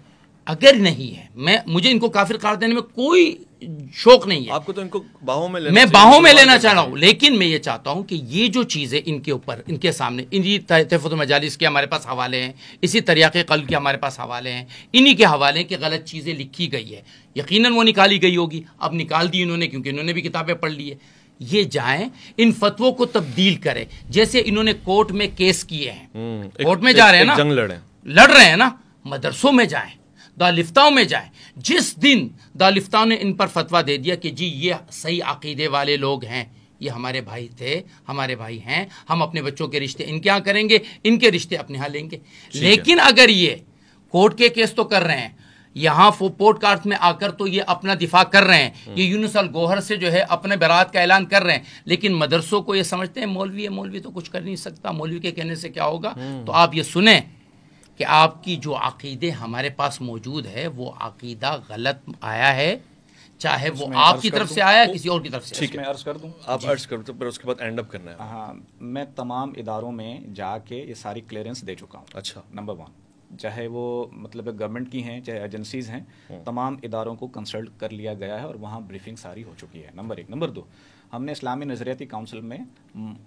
اگر نہیں ہے، مجھے ان کو کافر قرار دینے میں کوئی شوق نہیں ہے.
آپ کو تو ان کو باہوں میں
میں باہوں میں لینا چاہ رہا ہوں، لیکن میں یہ چاہتا ہوں کہ یہ جو چیزیں ان کے اوپر، ان کے سامنے، انہی تحفظ المجالس کے ہمارے پاس حوالے ہیں، اسی طریق قلب کے ہمارے پاس حوالے ہیں، انہی کے حوالے کہ غلط چیزیں لکھی گئی ہے. یقیناً وہ نکالی گئی ہوگی، اب نکال دی انہوں نے کیونکہ انہوں نے بھی کتابیں پڑھ لی ہے. یہ جائیں ان فتووں کو تبدیل کریں. جیسے انہوں نے کورٹ میں کیس کیے ہیں، کورٹ میں جا رہے ہیں نا،
جنگ
لڑ رہے ہیں نا، مدرسوں میں جائیں، دارالفتاؤں میں جائیں. جس دن دارالفتاؤں نے ان پر فتویٰ دے دیا کہ جی یہ صحیح عقیدے والے لوگ ہیں، یہ ہمارے بھائی تھے، ہمارے بھائی ہیں، ہم اپنے بچوں کے رشتے ان کے یہاں کریں گے، ان کے رشتے اپنے یہاں لیں گے. لیکن اگر یہ کورٹ کے کیس تو کر رہے ہیں، یہاں پوڈ کاسٹ میں آ کر تو یہ اپنا دفاع کر رہے ہیں، یہ یونس الگوہر سے جو ہے اپنے برات کا اعلان کر رہے ہیں، لیکن مدرسوں کو یہ سمجھتے ہیں مولوی ہے، مولوی تو کچھ کر نہیں سکتا، مولوی کے کہنے سے کیا ہوگا. تو آپ یہ سنیں کہ آپ کی جو عقیدے ہمارے پاس موجود ہے وہ عقیدہ غلط آیا ہے، چاہے وہ آپ کی طرف سے آیا ہے کسی اور کی طرف سے.
ٹھیک ہے، میں عرض کر دوں.
آپ عرض کر دو، پھر اس کے بعد اینڈ اپ کرنا ہے.
ہاں، میں تمام اداروں میں جا کے یہ ساری کلیئرنس دے چکا ہوں.
اچھا.
نمبر 1، چاہے وہ مطلب گورنمنٹ کی ہیں چاہے ایجنسیز ہیں، تمام اداروں کو کنسلٹ کر لیا گیا ہے اور وہاں بریفنگ ساری ہو چکی ہے. نمبر 1. نمبر 2، ہم نے اسلامی نظریاتی کونسل میں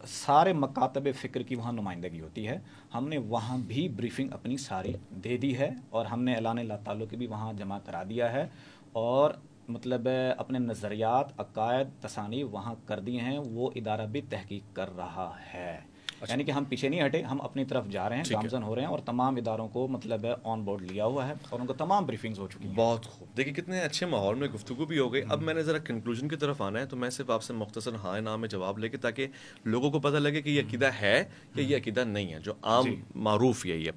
سارے مکاتب فکر کی وہاں نمائندگی ہوتی ہے، ہم نے وہاں بھی بریفنگ اپنی ساری دے دی ہے اور ہم نے اعلان لا تعلق بھی وہاں جمع کرا دیا ہے اور مطلب اپنے نظریات، عقائد، تصانیف وہاں کر دیے ہیں. وہ ادارہ بھی تحقیق کر رہا ہے. یعنی کہ ہم پیچھے نہیں ہٹے، ہم اپنی طرف جا رہے ہیں، گامزن ہو رہے ہیں اور تمام اداروں کو مطلب آن بورڈ لیا ہوا ہے اور ان کو تمام بریفنگز ہو چکی ہیں.
بہت خوب. دیکھیں کتنے اچھے ماحول میں گفتگو بھی ہو گئی. اب میں نے ذرا کنکلوژن کی طرف آنا ہے، تو میں صرف آپ سے مختصر ہاں نام میں جواب لے کے، تاکہ لوگوں کو پتہ لگے کہ یہ عقیدہ ہے یا یہ عقیدہ نہیں ہے، جو عام معروف یہی ہے.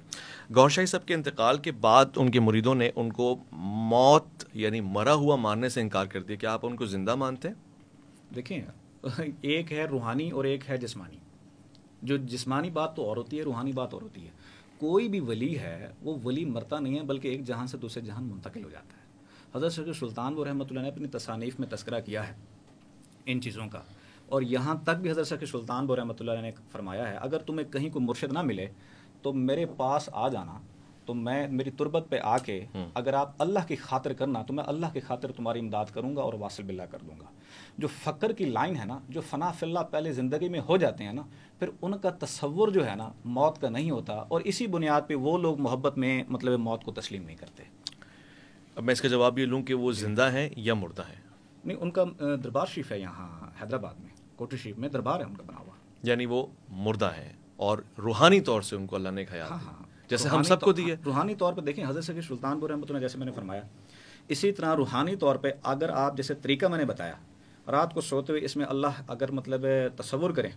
گوہر شاہی صاحب کے انتقال کے بعد ان کے مریدوں نے ان کو موت یعنی مرا ہوا ماننے سے انکار کر دیا. کیا آپ ان کو زندہ مانتے ہیں؟
دیکھیں، ایک ہے روحانی اور ایک ہے جسمانی. جو جسمانی بات تو اور ہوتی ہے، روحانی بات اور ہوتی ہے. کوئی بھی ولی ہے وہ ولی مرتا نہیں ہے بلکہ ایک جہان سے دوسرے جہان منتقل ہو جاتا ہے. حضرت شیخ سلطان وہ رحمۃ اللہ نے اپنی تصانیف میں تذکرہ کیا ہے ان چیزوں کا، اور یہاں تک بھی حضرت شیخ سلطان وہ رحمۃ اللہ نے فرمایا ہے اگر تمہیں کہیں کوئی مرشد نہ ملے تو میرے پاس آ جانا، تو میں میری تربت پہ آ کے اگر آپ اللہ کی خاطر کرنا تو میں اللہ کی خاطر تمہاری امداد کروں گا اور واصل باللہ کر دوں گا. جو فقر کی لائن ہے نا، جو فنا فی اللہ پہلے زندگی میں ہو جاتے ہیں نا، پھر ان کا تصور جو ہے نا موت کا نہیں ہوتا، اور اسی بنیاد پہ وہ لوگ محبت میں مطلب موت کو تسلیم نہیں کرتے.
اب میں اس کا جواب یہ لوں کہ وہ زندہ ہیں یا مردہ ہیں؟
نہیں، ان کا دربار شریف ہے یہاں حیدرآباد میں، کوٹھی شریف میں دربار ہے ان کا بنا ہوا.
یعنی وہ مردہ ہیں اور روحانی طور سے ان کو اللہ نے خیال دیا جیسے ہم سب کو دی ہے.
روحانی طور پہ دیکھیں حضرت شیخ سلطان پور رحمۃ اللہ جیسے میں نے فرمایا، اسی طرح روحانی طور پہ اگر آپ جیسے طریقہ میں نے بتایا، رات کو سوتے ہوئے اس میں اللہ اگر مطلب تصور کریں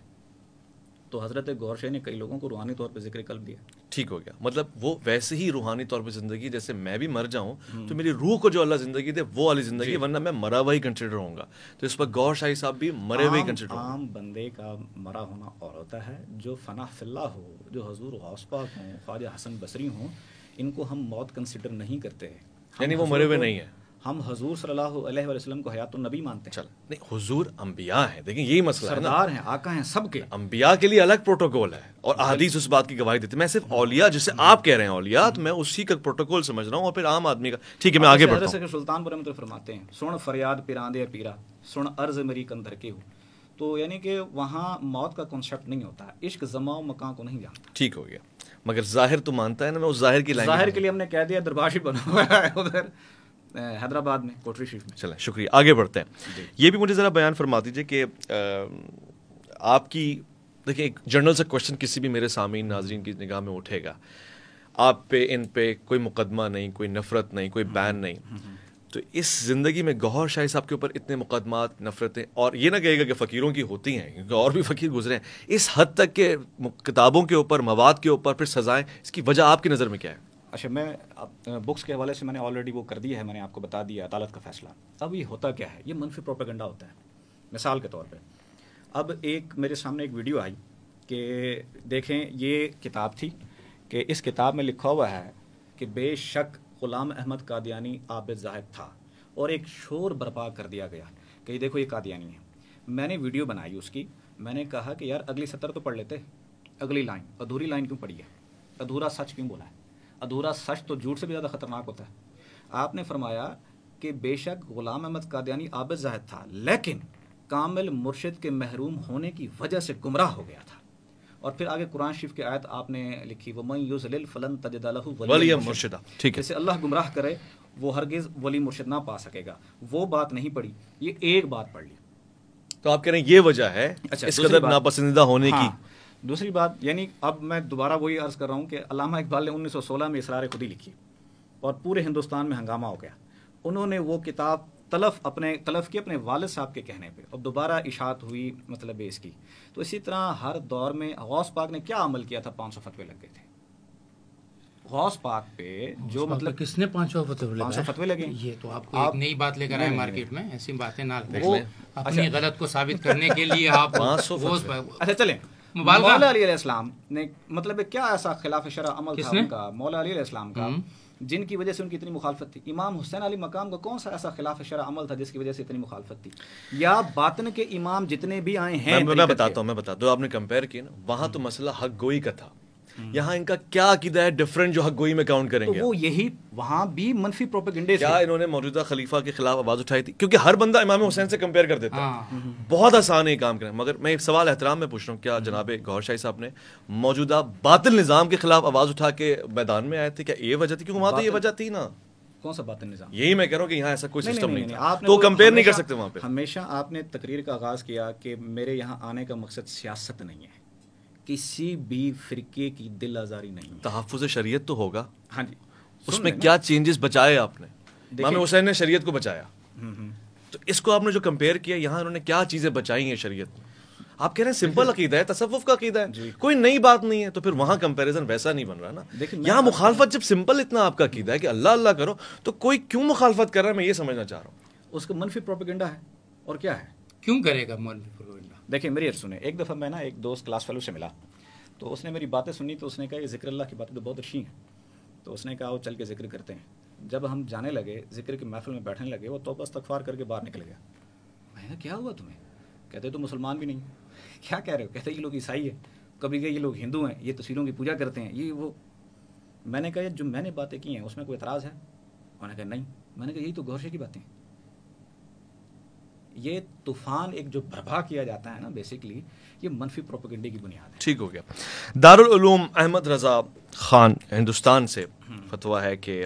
تو حضرت گوہر شاہی نے کئی لوگوں کو روحانی طور پہ ذکر قلب دیا.
ٹھیک ہو گیا. مطلب وہ ویسے ہی روحانی طور پہ زندگی، جیسے میں بھی مر جاؤں تو میری روح کو جو اللہ زندگی دے وہ والی زندگی، ورنہ میں مرا ہوا ہی کنسیڈر ہوں گا. تو اس پر گوہر شاہی صاحب بھی مرے ہوئے ہی کنسیڈر ہوں گے.
عام بندے کا مرا ہونا اور ہوتا ہے، جو فنا فی اللہ ہو، جو حضور غوث پاک ہوں، خواجہ حسن بصری ہوں، ان کو ہم موت کنسیڈر نہیں کرتے.
یعنی وہ مرے ہوئے نہیں ہیں.
ہم حضور صلی اللہ علیہ وسلم کو حیات النبی مانتے ہیں.
چل نہیں، حضور انبیاء ہیں. دیکھیں یہی مسئلہ ہے نا،
سردار ہیں، آقا ہیں سب کے.
انبیاء کے لیے الگ پروٹوکول ہے اور احادیث اس بات کی گواہی دیتے ہیں. میں صرف اولیاء جسے آپ کہہ رہے ہیں اولیاء، تو میں اسی کا پروٹوکول سمجھ رہا ہوں اور پھر عام آدمی کا. ٹھیک ہے، میں آگے بڑھتا ہوں.
حضرت سلطان پور رحمۃ اللہ فرماتے ہیں، سن فریاد پیراندے پیرا، سن عرض میری کندر کے ہو. تو یعنی کہ وہاں موت کا کنسیپٹ نہیں ہوتا ہے، عشق زماں و مکان کو نہیں جانتا.
ٹھیک ہو گیا. مگر ظاہر تو مانتا ہے نا، میں اس ظاہر کی لائن،
ظاہر کے لیے ہم نے کہہ دیا دربار شریف بنا ہوا ہے ادھر حیدرآباد میں، کوٹھی شریف میں.
چلیں شکریہ، آگے بڑھتے ہیں. یہ بھی مجھے ذرا بیان فرما دیجیے کہ آپ کی، دیکھیں ایک جنرل سا کوشچن کسی بھی میرے سامعین ناظرین کی نگاہ میں اٹھے گا، آپ پہ ان پہ کوئی مقدمہ نہیں، کوئی نفرت نہیں، کوئی بین نہیں، تو اس زندگی میں گوہر شاہی صاحب کے اوپر اتنے مقدمات، نفرتیں، اور یہ نہ کہے گا کہ فقیروں کی ہوتی ہیں کیونکہ اور بھی فقیر گزرے ہیں، اس حد تک کہ کتابوں کے اوپر، مواد کے اوپر پھر سزائیں، اس کی وجہ آپ کی نظر میں کیا ہے؟
اچھا میں بکس کے حوالے سے میں نے آلریڈی وہ کر دیا ہے، میں نے آپ کو بتا دیا عدالت کا فیصلہ. اب یہ ہوتا کیا ہے، یہ منفی پروپیگنڈا ہوتا ہے. مثال کے طور پہ اب ایک میرے سامنے ایک ویڈیو آئی کہ دیکھیں یہ کتاب تھی کہ اس کتاب میں لکھا ہوا ہے کہ بے شک غلام احمد قادیانی عابد زاہد تھا، اور ایک شور برپا کر دیا گیا کہ یہ دیکھو یہ قادیانی ہے. میں نے ویڈیو بنائی اس کی، میں نے کہا کہ یار اگلی سطر تو پڑھ لیتے، اگلی لائن ادھوری لائن کیوں پڑھی ہے، ادھورا سچ کیوں بولا ہے، ادھورا سچ تو جھوٹ سے بھی زیادہ خطرناک ہوتا ہے. آپ نے فرمایا کہ بے شک غلام احمد قادیانی عابد زاہد تھا لیکن کامل مرشد کے محروم ہونے کی وجہ سے گمراہ ہو گیا تھا. اور پھر آگے قرآن شریف کی آیت آپ نے لکھی وَمَن يُضْلِلْ فَلَن تَجِدَ لَهُ
ولی
وَلِيًّا
مرشدہ. ٹھیک ہے،
جسے اللہ گمراہ کرے وہ ہرگز ولی مرشد نہ پا سکے گا. وہ بات نہیں پڑھی، یہ ایک بات پڑھ لی.
تو آپ کہہ رہے ہیں یہ وجہ ہے
اچھا
اس
دوسری
قدر
بات-
ناپسندیدہ ہونے کی.
ہاں، دوسری بات یعنی اب میں دوبارہ وہی عرض کر رہا ہوں کہ علامہ اقبال نے 1916 میں اسرار خودی لکھی اور پورے ہندوستان میں ہنگامہ ہو گیا. انہوں نے وہ کتاب تلف کی اپنے والد صاحب کے کہنے پہ، اور دوبارہ اشاعت ہوئی مطلب اس کی. تو اسی طرح ہر دور میں غوث پاک نے کیا عمل کیا تھا، 500 فتوے لگ گئے تھے غوث پاک پہ، جو مطلب
کس نے 500 فتوے لگائے؟
500 فتوے لگے.
یہ تو آپ کو ایک نئی بات لے کر آئے مارکیٹ میں، ایسی باتیں نہ لگائیں.
وہ
اپنی غلط کو ثابت کرنے کے لیے آپ
500
اچھا چلیں
مبالغہ.
مولا علی علیہ السلام نے مطلب کیا ایسا خلاف شرع عمل
کس
تھا
نے؟
ان کا، مولا علی علیہ السلام کا، جن کی وجہ سے ان کی اتنی مخالفت تھی. امام حسین علی مقام کا کون سا ایسا خلاف شرع عمل تھا جس کی وجہ سے اتنی مخالفت تھی؟ یا باطن کے امام جتنے بھی آئے ہیں
میں بتاتا ہوں آپ نے کمپیئر کی نا، وہاں تو مسئلہ حق گوئی کا تھا، یہاں ان کا کیا عقیدہ ہے ڈفرنٹ جو حق گوئی میں کاؤنٹ کریں
تو
گے.
وہ یہی وہاں بھی منفی پروپیگنڈے
کیا
تھے.
انہوں نے موجودہ خلیفہ کے خلاف آواز اٹھائی تھی؟ کیونکہ ہر بندہ امام حسین سے کمپیئر کر دیتا ہے، بہت آسان ہے یہ کام کرنا. مگر میں ایک سوال احترام میں پوچھ رہا ہوں، کیا جناب گوہر شاہی صاحب نے موجودہ باطل نظام کے خلاف آواز اٹھا کے میدان میں آئے تھے؟ کیا یہ وجہ تھی؟ کیونکہ وہاں تو یہ وجہ تھی نا.
کون سا باطن نظام؟
یہی میں کہہ رہا ہوں کہ یہاں ایسا کوئی سسٹم نہیں تھا،
آپ نے
تو کمپیئر نہیں کر سکتے وہاں پہ.
ہمیشہ آپ نے تقریر کا آغاز کیا کہ میرے یہاں آنے کا مقصد سیاست نہیں ہے، کسی بھی فرقے کی دل آزاری نہیں ہے.
تحفظ شریعت تو ہوگا.
ہاں جی،
اس میں کیا چینجز بچائے آپ نے؟ امام حسین نے شریعت کو بچایا، تو اس کو آپ نے جو کمپیئر کیا، یہاں انہوں نے کیا چیزیں بچائی ہیں شریعت میں؟ آپ کہہ رہے ہیں سمپل عقیدہ ہے، تصوف کا عقیدہ ہے، کوئی نئی بات نہیں ہے. تو پھر وہاں کمپیریزن ویسا نہیں بن رہا نا. یہاں مخالفت جب سمپل اتنا آپ کا عقیدہ ہے کہ اللہ اللہ کرو، تو کوئی کیوں مخالفت کر رہا ہے؟ میں یہ سمجھنا چاہ رہا ہوں.
اس کا منفی پروپیگنڈا ہے. اور کیا ہے؟
کیوں کرے گا منفی پروپیگنڈا؟
دیکھیں میری سنیں، ایک دفعہ میں نا ایک دوست کلاس فیلو سے ملا، تو اس نے میری باتیں سنی، تو اس نے کہا یہ ذکر اللہ کی باتیں تو بہت اچھی ہیں. تو اس نے کہا وہ چل کے ذکر کرتے ہیں. جب ہم جانے لگے ذکر کی محفل میں بیٹھنے لگے، وہ توبہ استغفار کر کے باہر نکل گیا. میں نے کہا کیا ہوا تمہیں؟ کہتے تو مسلمان بھی نہیں. کیا کہہ رہے ہو؟ کہتے یہ لوگ عیسائی ہیں، کبھی کہ یہ لوگ ہندو ہیں، یہ تصویروں کی پوجا کرتے ہیں، یہ وہ. میں نے کہا جو میں نے باتیں کی ہیں اس میں کوئی اعتراض ہے؟ انہوں نے کہا نہیں. میں نے کہا یہی تو گوہر شاہی کی باتیں ہیں. یہ طوفان ایک جو برپا کیا جاتا ہے نا، بیسیکلی یہ منفی پروپیگنڈے کی بنیاد ہے.
ٹھیک ہو گیا. دارالعلوم احمد رضا خان ہندوستان سے فتویٰ ہے کہ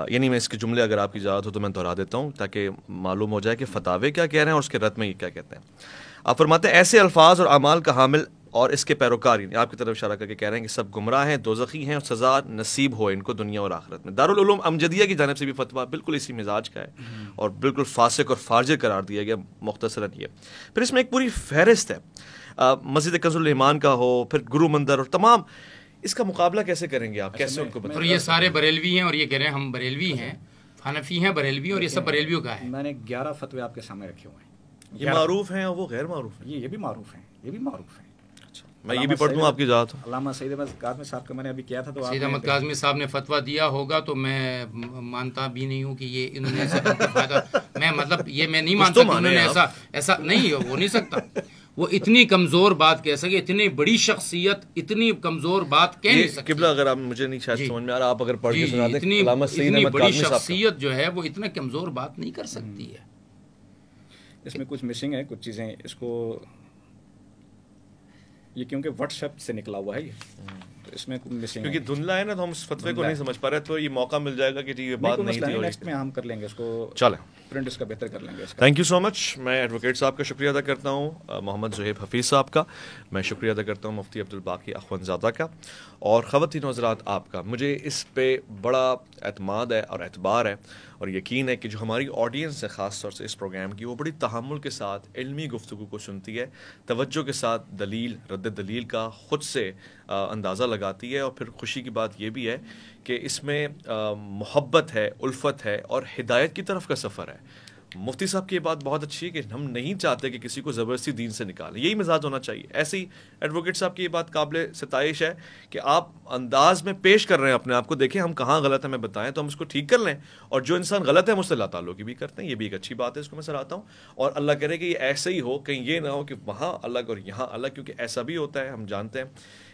یعنی میں اس کے جملے اگر آپ کی اجازت ہو تو میں دہرا دیتا ہوں تاکہ معلوم ہو جائے کہ فتاوے کیا کہہ رہے ہیں اور اس کے رد میں یہ کیا کہتے ہیں. آپ فرماتے ہیں ایسے الفاظ اور اعمال کا حامل اور اس کے پیروکار، یعنی آپ کی طرف اشارہ کر کے کہہ رہے ہیں کہ سب گمراہ ہیں، دوزخی ہیں، اور سزا نصیب ہو ان کو دنیا اور آخرت میں. دارالعلوم امجدیہ کی جانب سے بھی فتویٰ بالکل اسی مزاج کا ہے اور بالکل فاسق اور فاجر قرار دیا گیا مختصراً یہ. پھر اس میں ایک پوری فہرست ہے، مسجد کنز الایمان کا ہو، پھر گرو مندر، اور تمام. اس کا مقابلہ کیسے کریں گے آپ؟ کیسے ان کو
اور یہ سارے بریلوی ہیں، اور یہ کہہ رہے ہیں ہم بریلوی ہیں، حنفی ہیں بریلوی، اور یہ سب بریلویوں کا ہے.
میں نے 11 فتوے آپ کے سامنے رکھے ہوئے ہیں.
یہ معروف ہیں اور وہ غیر معروف ہیں.
یہ بھی معروف ہیں، یہ بھی معروف ہیں.
میں یہ بھی پڑھ دوں آپ کی اجازت ہو.
علامہ سید احمد کاظمی صاحب کا میں نے ابھی کیا تھا، تو
سید احمد کاظمی صاحب نے فتویٰ دیا ہوگا تو میں مانتا بھی نہیں ہوں کہ یہ انہوں نے فائدہ، میں مطلب یہ میں نہیں مانتا کہ انہوں نے ایسا نہیں ہو نہیں سکتا. وہ اتنی کمزور بات کہہ سکے، اتنی بڑی شخصیت اتنی کمزور بات کہہ نہیں سکتی.
قبلہ اگر آپ مجھے نہیں شاید سمجھ میں آ رہا، آپ اگر پڑھ کے سنا دیں.
اتنی بڑی شخصیت جو ہے وہ اتنا کمزور بات نہیں کر سکتی ہے.
اس میں کچھ مسنگ ہے، کچھ چیزیں اس کو، یہ کیونکہ واٹس ایپ سے نکلا ہوا ہے یہ، تو اس میں کچھ مسنگ
کیونکہ دھندلا ہے نا، تو ہم اس فتوے کو نہیں سمجھ پا رہے، تو یہ موقع مل جائے گا کہ جی یہ بات نہیں تھی.
نیکسٹ میں ہم کر لیں گے اس کو،
چلیں
پرنٹ اس کا بہتر کر لیں گے.
تھینک یو سو مچ. میں ایڈوکیٹ صاحب کا شکریہ ادا کرتا ہوں، محمد زہیب حفیظ صاحب کا. میں شکریہ ادا کرتا ہوں مفتی عبدالباقی اخوندزادہ کا، اور خواتین و حضرات آپ کا. مجھے اس پہ بڑا اعتماد ہے اور اعتبار ہے، اور یقین ہے کہ جو ہماری آڈینس ہے خاص طور سے اس پروگرام کی، وہ بڑی تحمل کے ساتھ علمی گفتگو کو سنتی ہے، توجہ کے ساتھ دلیل رد دلیل کا خود سے اندازہ لگاتی ہے، اور پھر خوشی کی بات یہ بھی ہے کہ اس میں محبت ہے، الفت ہے اور ہدایت کی طرف کا سفر ہے۔ مفتی صاحب کی یہ بات بہت اچھی ہے کہ ہم نہیں چاہتے کہ کسی کو زبردستی دین سے نکالیں، یہی مزاج ہونا چاہیے۔ ایسے ہی ایڈوکیٹ صاحب کی یہ بات قابل ستائش ہے کہ آپ انداز میں پیش کر رہے ہیں اپنے آپ کو، دیکھیں ہم کہاں غلط ہیں ہمیں بتائیں تو ہم اس کو ٹھیک کر لیں، اور جو انسان غلط ہے مجھ سے اللہ تعالیٰ کی بھی کرتے ہیں، یہ بھی ایک اچھی بات ہے، اس کو میں سراہتا ہوں۔ اور اللہ کرے کہ یہ ایسے ہی ہو، کہیں یہ نہ ہو کہ وہاں الگ اور یہاں الگ، کیونکہ ایسا بھی ہوتا ہے، ہم جانتے ہیں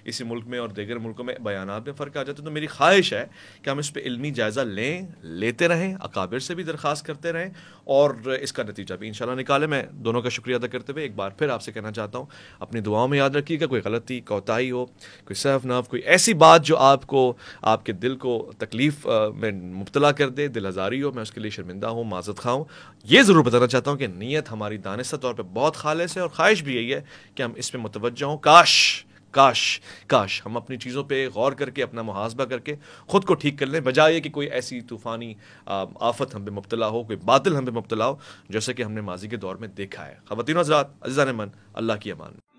اسی ملک میں اور دیگر ملکوں میں بیانات میں فرق آ جاتا ہے۔ تو میری خواہش ہے کہ ہم اس پہ علمی جائزہ لیں، لیتے رہیں، اکابر سے بھی درخواست کرتے رہیں، اور اس کا نتیجہ بھی انشاءاللہ نکالیں۔ میں دونوں کا شکریہ ادا کرتے ہوئے ایک بار پھر آپ سے کہنا چاہتا ہوں، اپنی دعاؤں میں یاد رکھیے گا، کوئی غلطی کوتاہی ہو، کوئی سہو نحو، کوئی ایسی بات جو آپ کو آپ کے دل کو تکلیف میں مبتلا کر دے، دل آزاری ہو، میں اس کے لیے شرمندہ ہوں، معذرت خواہ ہوں۔ یہ ضرور بتانا چاہتا ہوں کہ نیت ہماری دانستہ طور پہ بہت خالص ہے، اور خواہش بھی یہی ہے کہ ہم اس پہ متوجہ ہوں۔ کاش ہم اپنی چیزوں پہ غور کر کے، اپنا محاسبہ کر کے خود کو ٹھیک کر لیں، بجائے کہ کوئی ایسی طوفانی آفت ہم پہ مبتلا ہو، کوئی باطل ہم پہ مبتلا ہو، جیسے کہ ہم نے ماضی کے دور میں دیکھا ہے۔ خواتین و حضرات، عزیزان من، اللہ کی امان۔